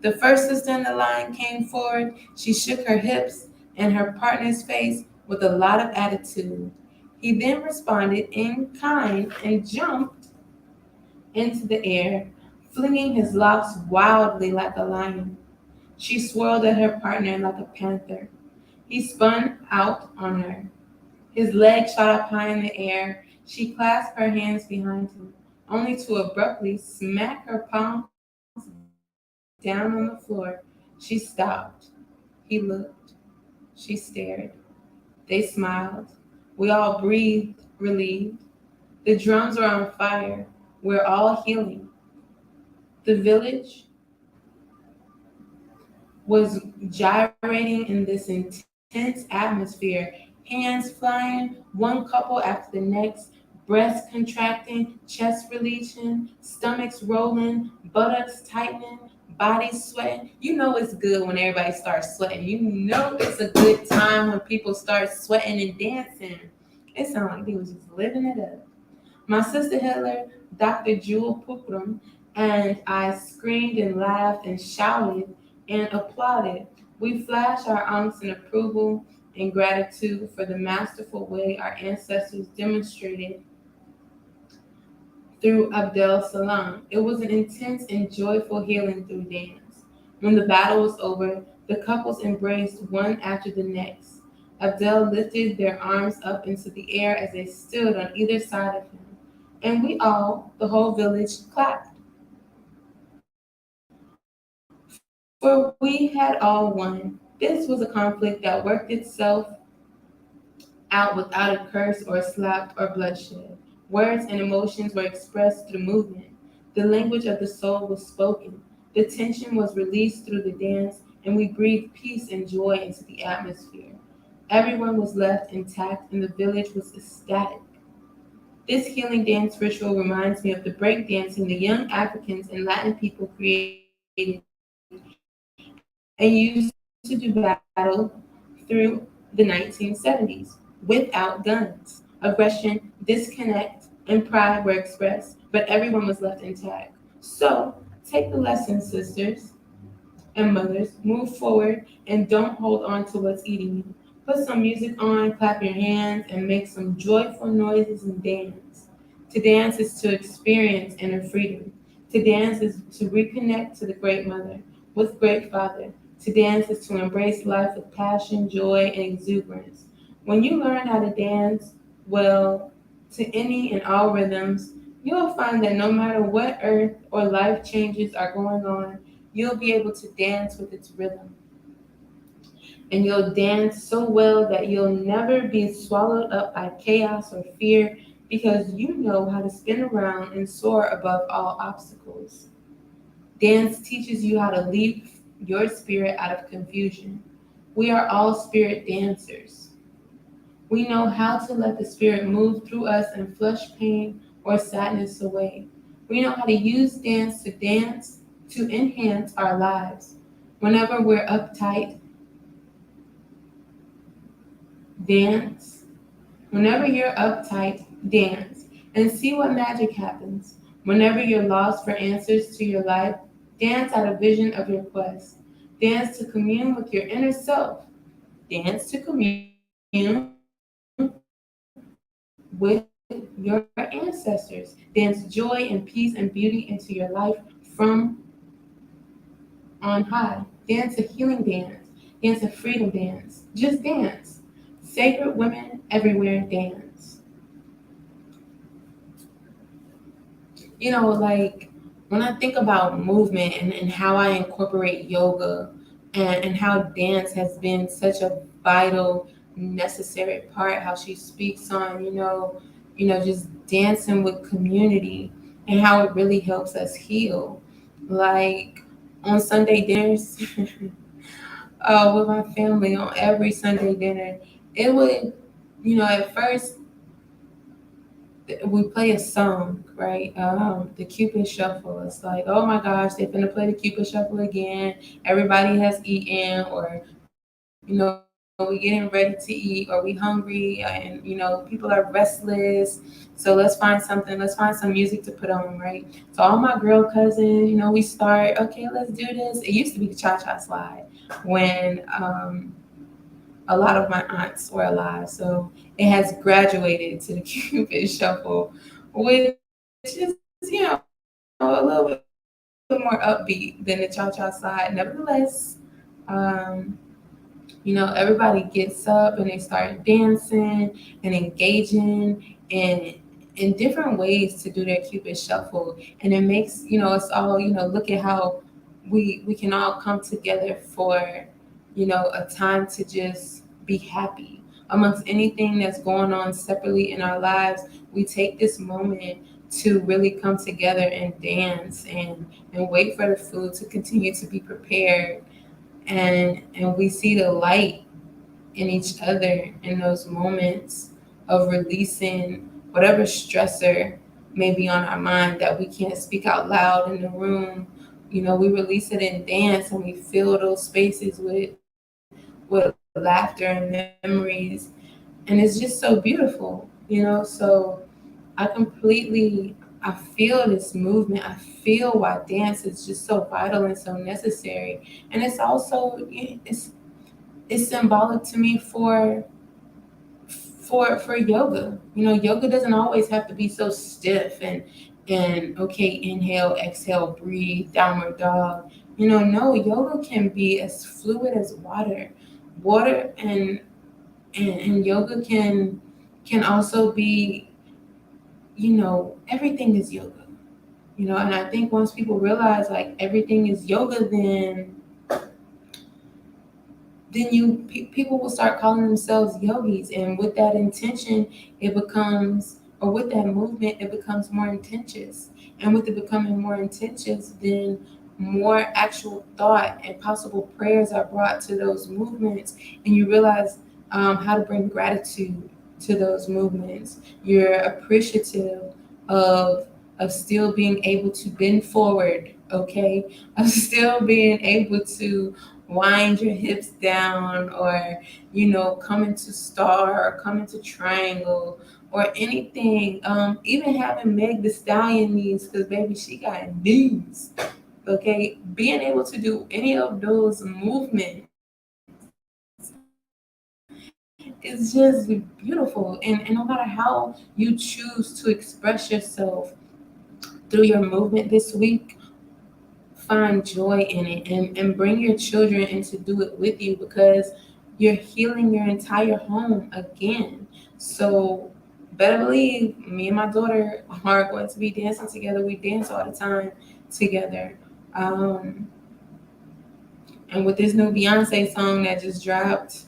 The first sister in the line came forward. She shook her hips and her partner's face with a lot of attitude. He then responded in kind and jumped into the air, flinging his locks wildly like a lion. She swirled at her partner like a panther. He spun out on her. His legs shot up high in the air. She clasped her hands behind him, only to abruptly smack her palms back down on the floor. She stopped. He looked. She stared. They smiled. We all breathed, relieved. The drums are on fire. We're all healing. The village was gyrating in this intense atmosphere, hands flying, one couple after the next, breasts contracting, chest releasing, stomachs rolling, buttocks tightening, bodies sweating. You know it's good when everybody starts sweating. You know it's a good time when people start sweating and dancing. It sounded like they was just living it up. My sister Hitler, Dr. Jewel Puprum, and I screamed and laughed and shouted and applauded. We flashed our arms in approval and gratitude for the masterful way our ancestors demonstrated through Abdel Salam. It was an intense and joyful healing through dance. When the battle was over, the couples embraced one after the next. Abdel lifted their arms up into the air as they stood on either side of him, and we all, the whole village, clapped. For we had all won. This was a conflict that worked itself out without a curse or a slap or bloodshed. Words and emotions were expressed through movement. The language of the soul was spoken. The tension was released through the dance, and we breathed peace and joy into the atmosphere. Everyone was left intact, and the village was ecstatic. This healing dance ritual reminds me of the break dancing the young Africans and Latin people created and used to do battle through the 1970s without guns. Aggression, disconnect, and pride were expressed, but everyone was left intact. So, take the lesson, sisters and mothers. Move forward and don't hold on to what's eating you. Put some music on, clap your hands, and make some joyful noises and dance. To dance is to experience inner freedom. To dance is to reconnect to the Great Mother with Great Father. To dance is to embrace life with passion, joy, and exuberance. When you learn how to dance well to any and all rhythms, you'll find that no matter what earth or life changes are going on, you'll be able to dance with its rhythm. And you'll dance so well that you'll never be swallowed up by chaos or fear because you know how to spin around and soar above all obstacles. Dance teaches you how to leap your spirit out of confusion. We are all spirit dancers. We know how to let the spirit move through us and flush pain or sadness away. We know how to use dance to enhance our lives. Whenever we're uptight, dance. Whenever you're uptight, dance and see what magic happens. Whenever you're lost for answers to your life, dance out a vision of your quest. Dance to commune with your inner self. Dance to commune with your ancestors. Dance joy and peace and beauty into your life from on high. Dance a healing dance. Dance a freedom dance. Just dance. Sacred women everywhere dance. Like when I think about movement and how I incorporate yoga and how dance has been such a vital, necessary part, how she speaks on, just dancing with community and how it really helps us heal. Like on Sunday dinners, with my family on every Sunday dinner, it would, at first we play a song, right? The Cupid Shuffle. It's like, oh my gosh, they're gonna play the Cupid Shuffle again. Everybody has eaten, or we getting ready to eat, or we hungry, and people are restless. So let's find some music to put on, right? So all my girl cousins, we start. Okay, let's do this. It used to be the Cha Cha Slide when a lot of my aunts were alive. So it has graduated to the Cupid Shuffle, which is, a little bit more upbeat than the Cha Cha Slide. Nevertheless, um, everybody gets up and they start dancing and engaging in different ways to do their Cupid Shuffle. And it makes, us all, look at how we can all come together for, a time to just be happy amongst anything that's going on separately in our lives. We take this moment to really come together and dance and wait for the food to continue to be prepared, and we see the light in each other in those moments of releasing whatever stressor may be on our mind that we can't speak out loud in the room. We release it in dance, and we fill those spaces with laughter and memories. And it's just so beautiful. So I feel this movement. I feel why dance is just so vital and so necessary. And it's symbolic to me for yoga. Yoga doesn't always have to be so stiff and okay, inhale, exhale, breathe, downward dog. No, yoga can be as fluid as water. Water and yoga can also be, everything is yoga. And I think once people realize like everything is yoga, then people will start calling themselves yogis, and with that intention, it becomes, or with that movement, it becomes more intensious. And with it becoming more intensious, then more actual thought and possible prayers are brought to those movements, and you realize how to bring gratitude to those movements. You're appreciative of of still being able to bend forward, okay, of still being able to wind your hips down, or come into star or come into triangle or anything. Even having Meg the Stallion knees, because baby, she got knees. Okay, being able to do any of those movements is just beautiful. And no matter how you choose to express yourself through your movement this week, find joy in it, and bring your children in to do it with you, because you're healing your entire home again. So better believe me and my daughter are going to be dancing together. We dance all the time together. Um, and with this new Beyonce song that just dropped,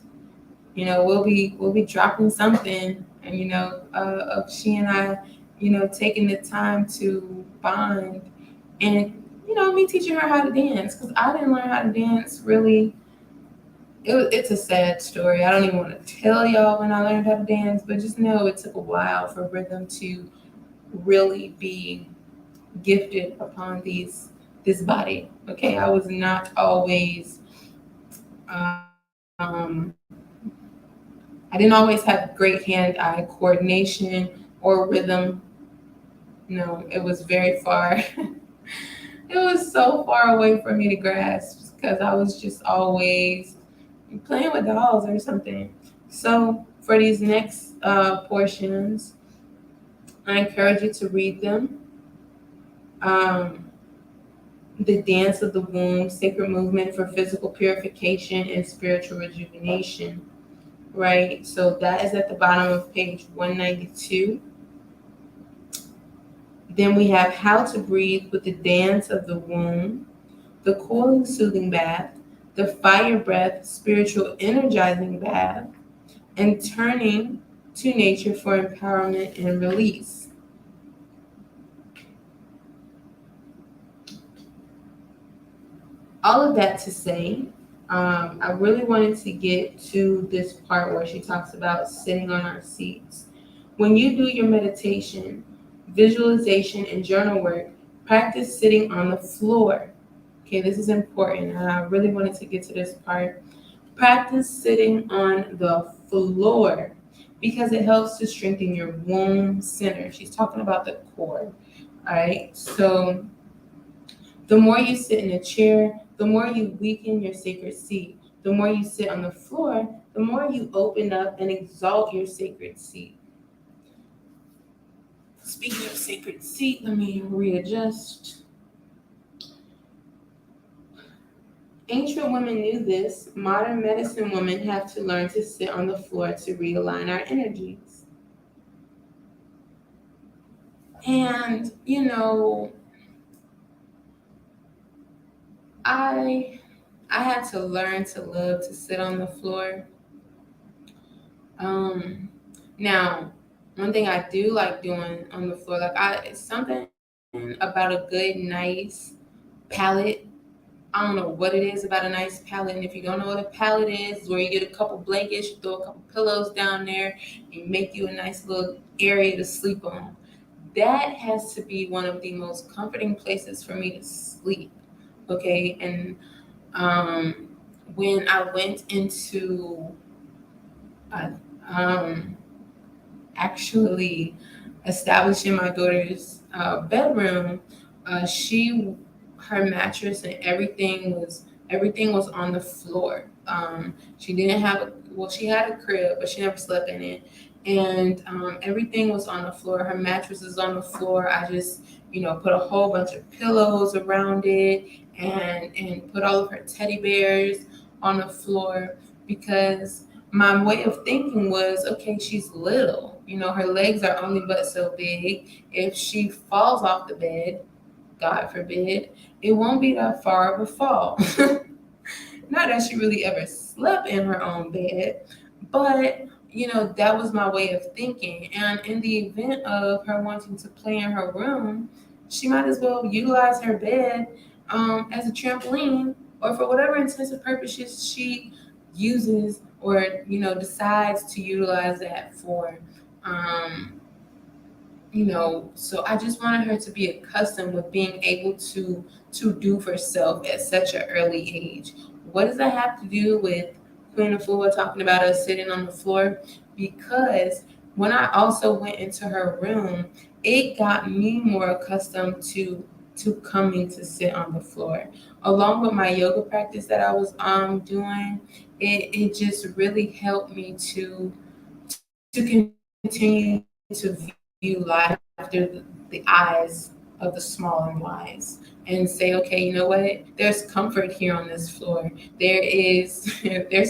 we'll be dropping something, and of she and I, taking the time to bond, and me teaching her how to dance, because I didn't learn how to dance really. It's a sad story. I don't even want to tell y'all when I learned how to dance, but just know it took a while for rhythm to really be gifted upon this body. Okay, I was not always um, I didn't always have great hand-eye coordination or rhythm. No, it was very far. It was so far away for me to grasp, because I was just always playing with dolls or something. So for these next portions, I encourage you to read them. Um, the Dance of the Womb, Sacred Movement for Physical Purification and Spiritual Rejuvenation. Right? So that is at the bottom of page 192. Then we have How to Breathe with the Dance of the Womb, the Cooling Soothing Bath, the Fire Breath Spiritual Energizing Bath, and Turning to Nature for Empowerment and Release. All of that to say, I really wanted to get to this part where she talks about sitting on our seats. When you do your meditation, visualization, and journal work, practice sitting on the floor. Okay, this is important, and I really wanted to get to this part. Practice sitting on the floor because it helps to strengthen your womb center. She's talking about the core. All right, so the more you sit in a chair, the more you weaken your sacred seat. The more you sit on the floor, the more you open up and exalt your sacred seat. Speaking of sacred seat, let me readjust. Ancient women knew this. Modern medicine women have to learn to sit on the floor to realign our energies. And, I I had to learn to love to sit on the floor. Um, Now, one thing I do like doing on the floor, like it's something about a good, nice palette. I don't know what it is about a nice palette, and if you don't know what a palette is, where you get a couple blankets, you throw a couple pillows down there, you make you a nice little area to sleep on. That has to be one of the most comforting places for me to sleep. Okay, and um, when I went into uh, um, actually establishing my daughter's bedroom, she her mattress and everything was on the floor. She didn't have she had a crib, but she never slept in it, and everything was on the floor. Her mattress is on the floor. I just put a whole bunch of pillows around it and put all of her teddy bears on the floor because my way of thinking was, okay, she's little. Her legs are only but so big. If she falls off the bed, God forbid, it won't be that far of a fall. Not that she really ever slept in her own bed, but that was my way of thinking. And in the event of her wanting to play in her room, she might as well utilize her bed as a trampoline or for whatever intensive purposes she uses or decides to utilize that for. Um, so I just wanted her to be accustomed with being able to do for self at such an early age. What does that have to do with Queen of Afua talking about us sitting on the floor? Because when I also went into her room, it got me more accustomed to coming to sit on the floor. Along with my yoga practice that I was doing, it just really helped me to continue to view life through the eyes of the small and wise and say, okay, you know what? There's comfort here on this floor. There's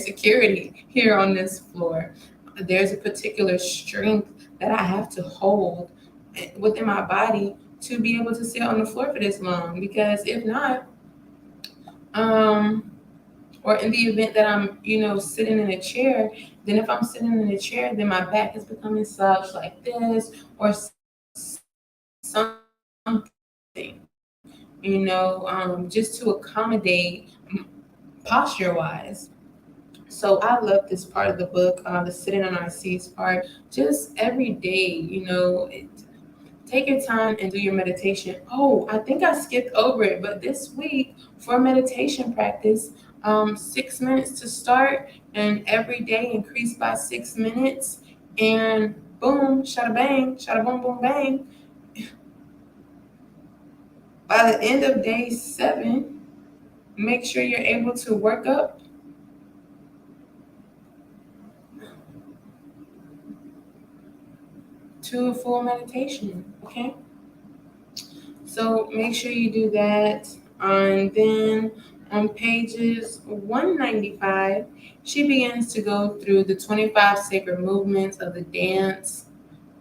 security here on this floor. There's a particular strength that I have to hold within my body to be able to sit on the floor for this long. Because if not, um, or in the event that I'm, sitting in a chair, then if I'm sitting in a chair, then my back is becoming slouched like this or something, just to accommodate posture wise. So I love this part of the book, the sitting on our seats part. Just every day, take your time and do your meditation. Oh, I think I skipped over it, but this week for meditation practice, 6 minutes to start, and every day increase by 6 minutes, and boom, shada bang, shada boom, boom, bang. By the end of day 7, make sure you're able to work up to a full meditation. Okay, so make sure you do that. And then on pages 195, she begins to go through the 25 sacred movements of the dance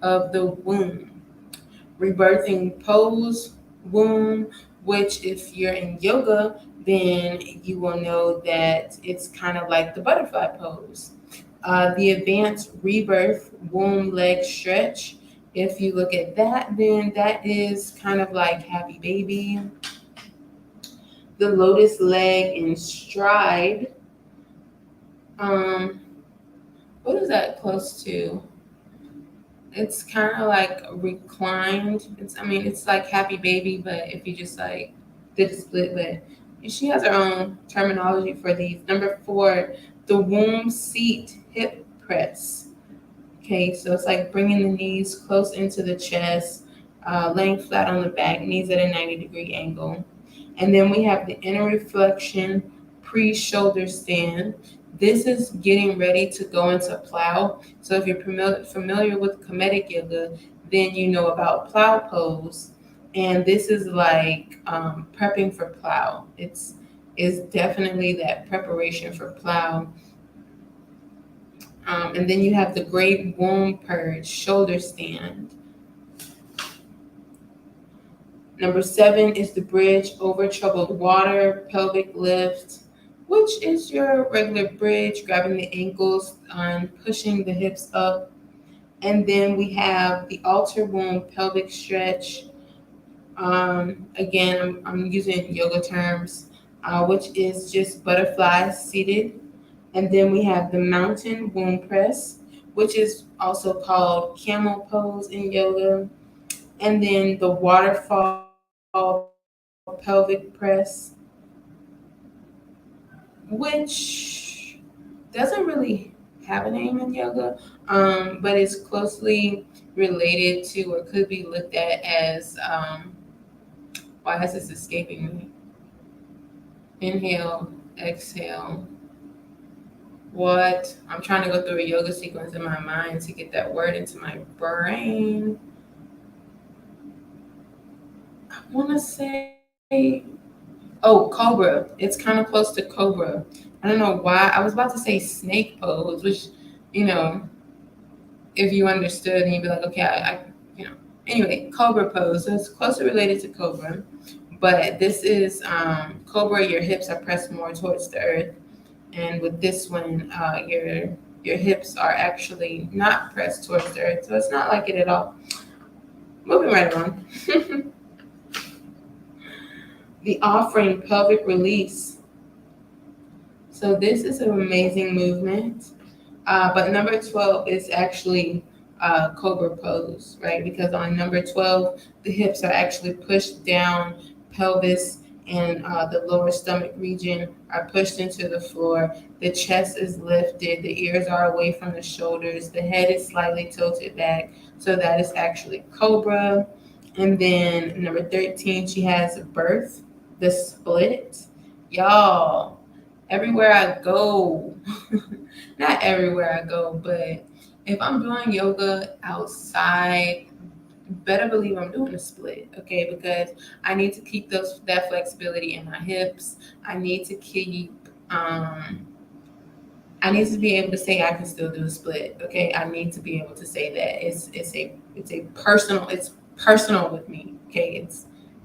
of the womb, rebirthing pose, womb, which if you're in yoga, then you will know that it's kind of like the butterfly pose. The advanced rebirth womb leg stretch. If you look at that, then that is kind of like happy baby. The lotus leg in stride. Um, what is that close to? It's kind of like reclined. It's like happy baby, but if you just like did the split, but she has her own terminology for these. Number 4, the womb seat hip press. Okay, so it's like bringing the knees close into the chest, laying flat on the back, knees at a 90-degree angle. And then we have the inner reflection pre-shoulder stand. This is getting ready to go into plow. So if you're familiar with Kemetic yoga, then you know about plow pose. And this is like prepping for plow. It's definitely that preparation for plow. And then you have the great womb purge shoulder stand. Number 7 is the bridge over troubled water, pelvic lift, which is your regular bridge, grabbing the ankles and pushing the hips up. And then we have the altar womb pelvic stretch. Again, I'm using yoga terms, which is just butterflies seated. And then we have the mountain womb press, which is also called camel pose in yoga. And then the waterfall pelvic press, which doesn't really have a name in yoga, but is closely related to or could be looked at as why is this escaping me? Inhale, exhale. What? I'm trying to go through a yoga sequence in my mind to get that word into my brain. I want to say, oh, cobra. It's kind of close to cobra. I don't know why. I was about to say snake pose, which, you know, if you understood, and you'd be like, okay, you know. Anyway, cobra pose. So it's closely related to cobra, but this is cobra. Your hips are pressed more towards the earth, and with this one, your hips are actually not pressed towards the earth, so it's not like it at all. Moving right along. The offering pelvic release. So this is an amazing movement. But number 12 is actually cobra pose, right? Because on number 12, the hips are actually pushed down, pelvis and the lower stomach region are pushed into the floor. The chest is lifted, the ears are away from the shoulders, the head is slightly tilted back. So that is actually cobra. And then number 13, she has birth, the split. Y'all, everywhere I go, not everywhere I go, but if I'm doing yoga outside, better believe I'm doing a split, okay? Because I need to keep that flexibility in my hips. I need to keep I need to be able to say I can still do a split, okay? I need to be able to say that. It's personal with me, okay?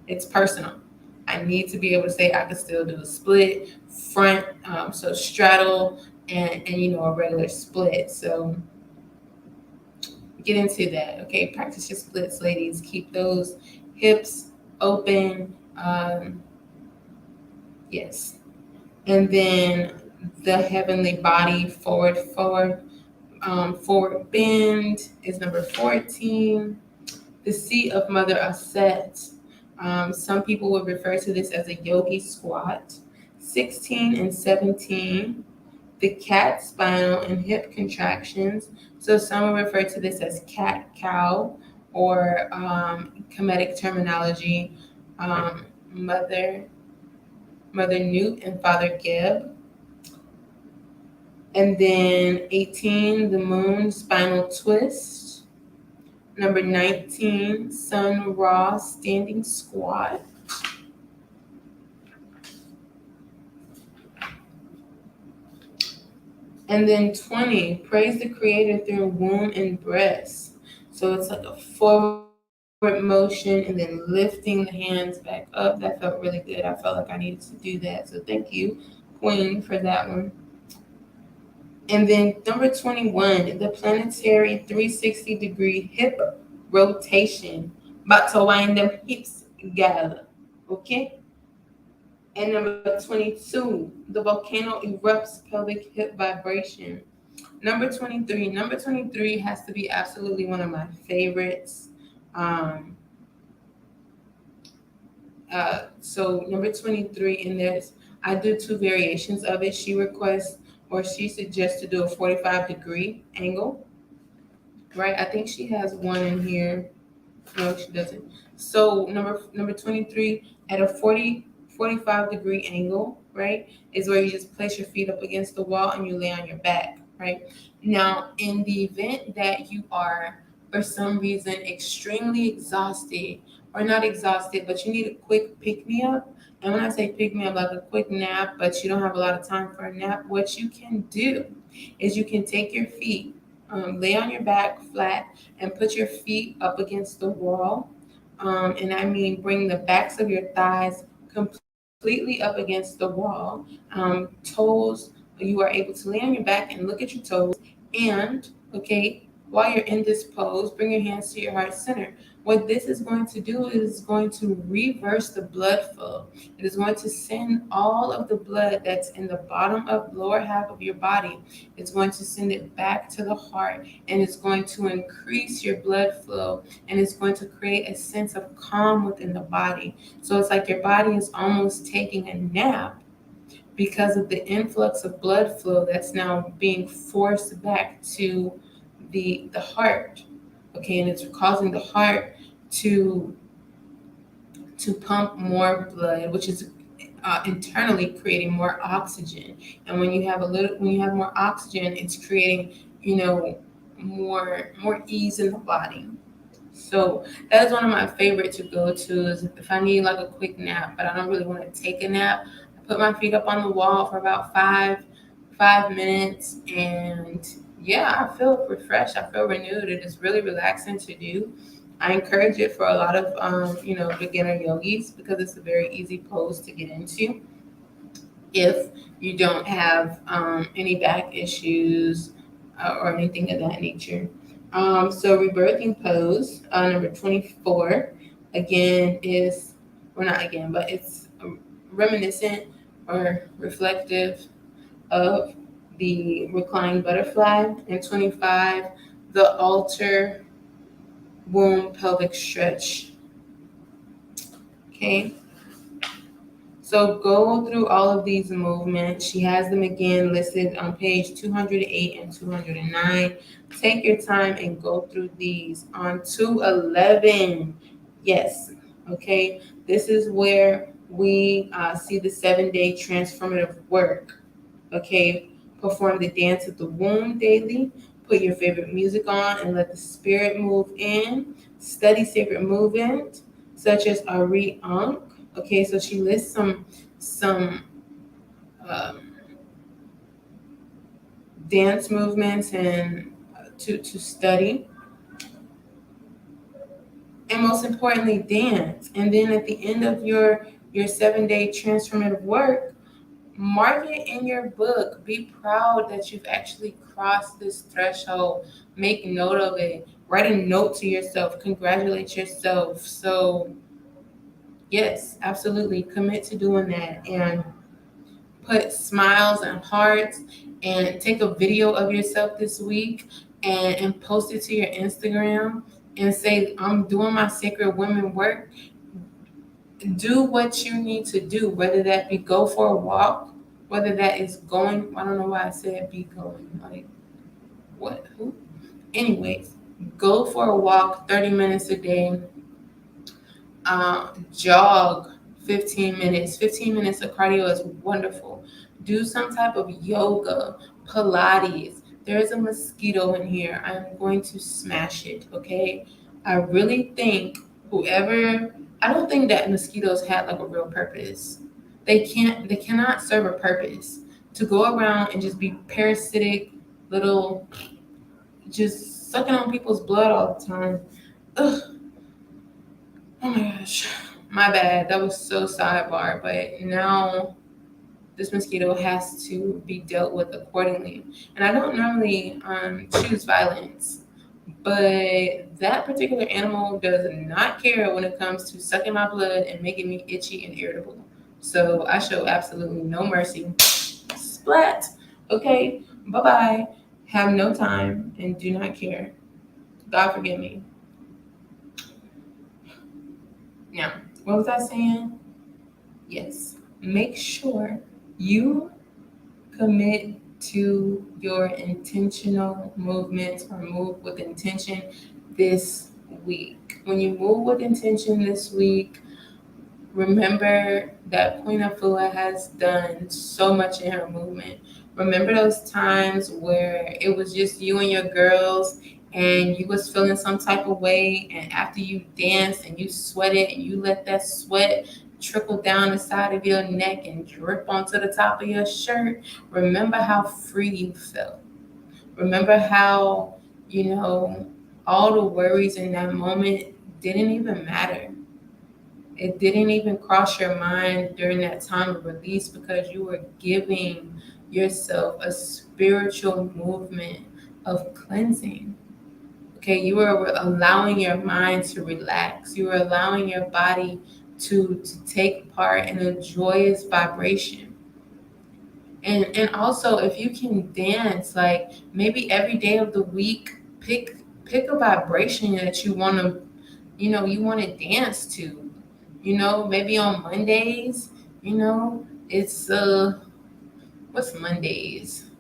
It's personal. I need to be able to say I can still do a split front, so straddle and a regular split. So get into that, okay? Practice your splits, ladies. Keep those hips open. Yes. And then the heavenly body forward bend is number 14. The seat of Mother Aset. Some people would refer to this as a yogi squat. 16 and 17. The cat spinal and hip contractions. So some will refer to this as cat cow or Kemetic terminology, mother Newt and Father Gib. And then 18, the moon spinal twist. Number 19, Sun Ra standing squat. And then 20, praise the creator through womb and breast. So it's like a forward motion and then lifting the hands back up. That felt really good. I felt like I needed to do that. So thank you, Queen, for that one. And then number 21, the planetary 360-degree hip rotation. About to wind them hips, gal. Okay? And number 22, the volcano erupts pelvic hip vibration. Number 23 has to be absolutely one of my favorites. Um, so number 23, and I do two variations of it. She requests or she suggests to do a 45-degree angle, right? I think she has one in here. No, she doesn't. So number 23 at a 45-degree angle, right, is where you just place your feet up against the wall and you lay on your back, right? Now, in the event that you are, for some reason, extremely exhausted, or not exhausted, but you need a quick pick me up. And when I say pick me up, like a quick nap, but you don't have a lot of time for a nap, what you can do is you can take your feet, lay on your back flat, and put your feet up against the wall. And I mean bring the backs of your thighs completely up against the wall. Toes, you are able to lay on your back and look at your toes. And, okay, while you're in this pose, bring your hands to your heart center. What this is going to do is going to reverse the blood flow. It is going to send all of the blood that's in the bottom of lower half of your body. It's going to send it back to the heart, and it's going to increase your blood flow, and it's going to create a sense of calm within the body. So it's like your body is almost taking a nap because of the influx of blood flow that's now being forced back to the heart. Okay, and it's causing the heart to pump more blood, which is internally creating more oxygen. And when you have more oxygen, it's creating, more ease in the body. So that is one of my favorite to go to is if I need like a quick nap, but I don't really want to take a nap. I put my feet up on the wall for about five minutes, and yeah, I feel refreshed. I feel renewed. It is really relaxing to do. I encourage it for a lot of beginner yogis because it's a very easy pose to get into if you don't have any back issues or anything of that nature. So rebirthing pose, number 24, again is, well, not again, but it's reminiscent or reflective of the reclined butterfly. And 25, the altar womb pelvic stretch. Okay. So go through all of these movements. She has them again listed on page 208 and 209. Take your time and go through these. On 211, yes, okay, this is where we see the 7-day transformative work. Okay, perform the dance of the womb daily. Put your favorite music on and let the spirit move in. Study sacred movement such as Ari Ankh. Okay, so she lists some um, dance movements and to study, and most importantly, dance. And then at the end of your 7-day transformative work, mark it in your book. Be proud that you've actually crossed this threshold. Make note of it. Write a note to yourself. Congratulate yourself. So yes, absolutely. Commit to doing that and put smiles and hearts and take a video of yourself this week and post it to your Instagram and say, I'm doing my sacred women work. Do what you need to do, whether that be go for a walk, whether that is going, I don't know why I said be going, like what, who? Anyways, go for a walk 30 minutes a day, jog 15 minutes. 15 minutes of cardio is wonderful. Do some type of yoga, Pilates. There's a mosquito in here. I'm going to smash it, okay? I really think I don't think that mosquitoes had like a real purpose. They cannot serve a purpose to go around and just be parasitic little, just sucking on people's blood all the time. Ugh. Oh my gosh, my bad. That was so sidebar, but now this mosquito has to be dealt with accordingly. And I don't normally choose violence, but that particular animal does not care when it comes to sucking my blood and making me itchy and irritable. So I show absolutely no mercy. Splat. Okay, bye bye. Have no time and do not care. God forgive me. Now, what was I saying? Yes, make sure you commit to your intentional movements or move with intention this week. When you move with intention this week, remember that Queen Afua has done so much in her movement. Remember those times where it was just you and your girls and you was feeling some type of way, and after you danced and you sweated and you let that sweat trickle down the side of your neck and drip onto the top of your shirt. Remember how free you felt. Remember how, all the worries in that moment didn't even matter. It didn't even cross your mind during that time of release because you were giving yourself a spiritual movement of cleansing. Okay, you were allowing your mind to relax. You were allowing your body to take part in a joyous vibration. And also, if you can dance, like maybe every day of the week, pick a vibration that you want to, you want to dance to. Maybe on Mondays, it's what's Mondays?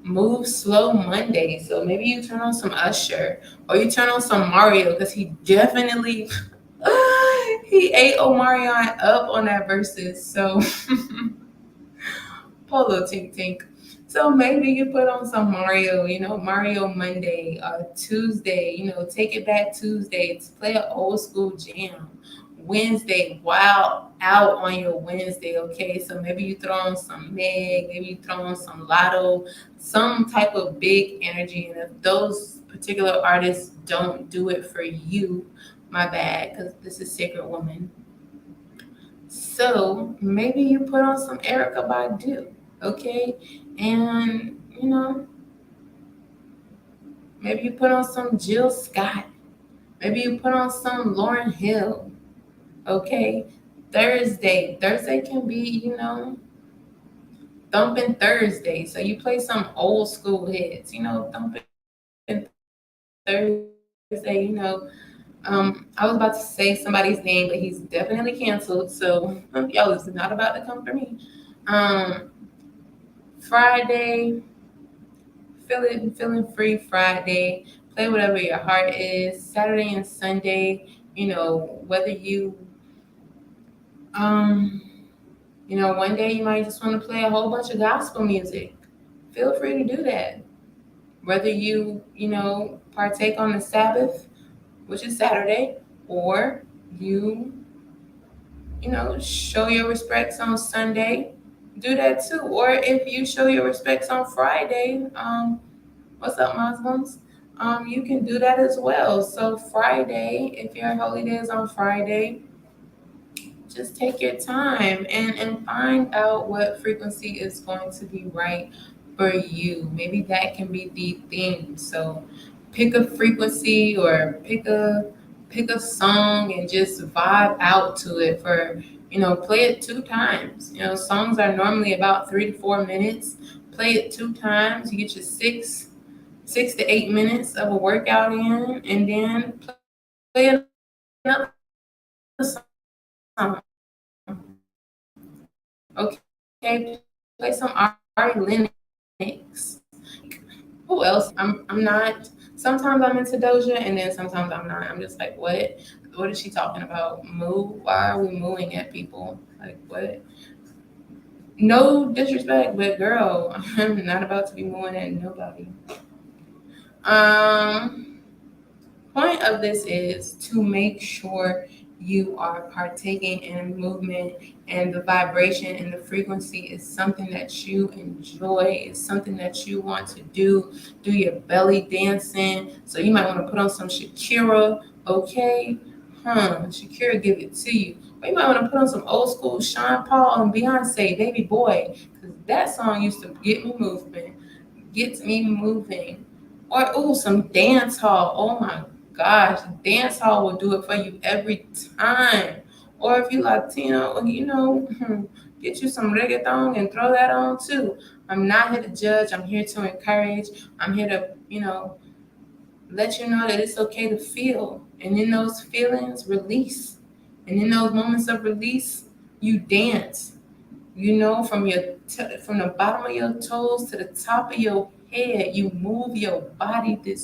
Move slow Monday. So maybe you turn on some Usher or you turn on some Mario because he definitely he ate Omarion up on that verses. So Polo Tink Tink. So maybe you put on some Mario, Mario Monday, Tuesday, take it back Tuesday to play an old school jam. Wednesday, wow, out on your Wednesday, okay? So maybe you throw on some Meg, maybe you throw on some Lotto, some type of big energy. And if those particular artists don't do it for you, my bad, because this is Sacred Woman. So maybe you put on some Erica Badu, okay? And maybe you put on some Jill Scott. Maybe you put on some Lauren Hill, okay? Thursday can be, thumping Thursday. So you play some old school hits, thumping Thursday, I was about to say somebody's name, but he's definitely canceled. So y'all, it's not about to come for me. Um, Friday, feeling free Friday. Play whatever your heart is. Saturday and Sunday, whether um one day you might just want to play a whole bunch of gospel music. Feel free to do that. Whether you partake on the Sabbath, which is Saturday, or you show your respects on Sunday, do that too. Or if you show your respects on Friday, what's up, Muslims? You can do that as well. So Friday, if your holy day is on Friday, just take your time and find out what frequency is going to be right for you. Maybe that can be the theme. So pick a frequency or pick a song and just vibe out to it for play it 2 times. Songs are normally about 3 to 4 minutes. Play it 2 times, you get your 6 to 8 minutes of a workout in, and then play another song. Okay, play some Ari Lennox. Who else? I'm not. Sometimes I'm into Doja, and then sometimes I'm not. I'm just like, what? What is she talking about? Move? Why are we mooing at people? Like what? No disrespect, but girl, I'm not about to be mooing at nobody. Um, Point of this is to make sure you are partaking in movement and the vibration and the frequency is something that you enjoy, it's something that you want to do your belly dancing. So you might want to put on some Shakira, okay? Shakira give it to you. Or you might want to put on some old school Sean Paul and Beyonce, Baby Boy, because that song used to gets me moving. Or some dance hall. Oh my gosh, dance hall will do it for you every time. Or if you Latino, get you some reggaeton and throw that on too. I'm not here to judge. I'm here to encourage. I'm here to, let you know that it's okay to feel. And in those feelings, release. And in those moments of release, you dance. From the bottom of your toes to the top of your head, you move your body this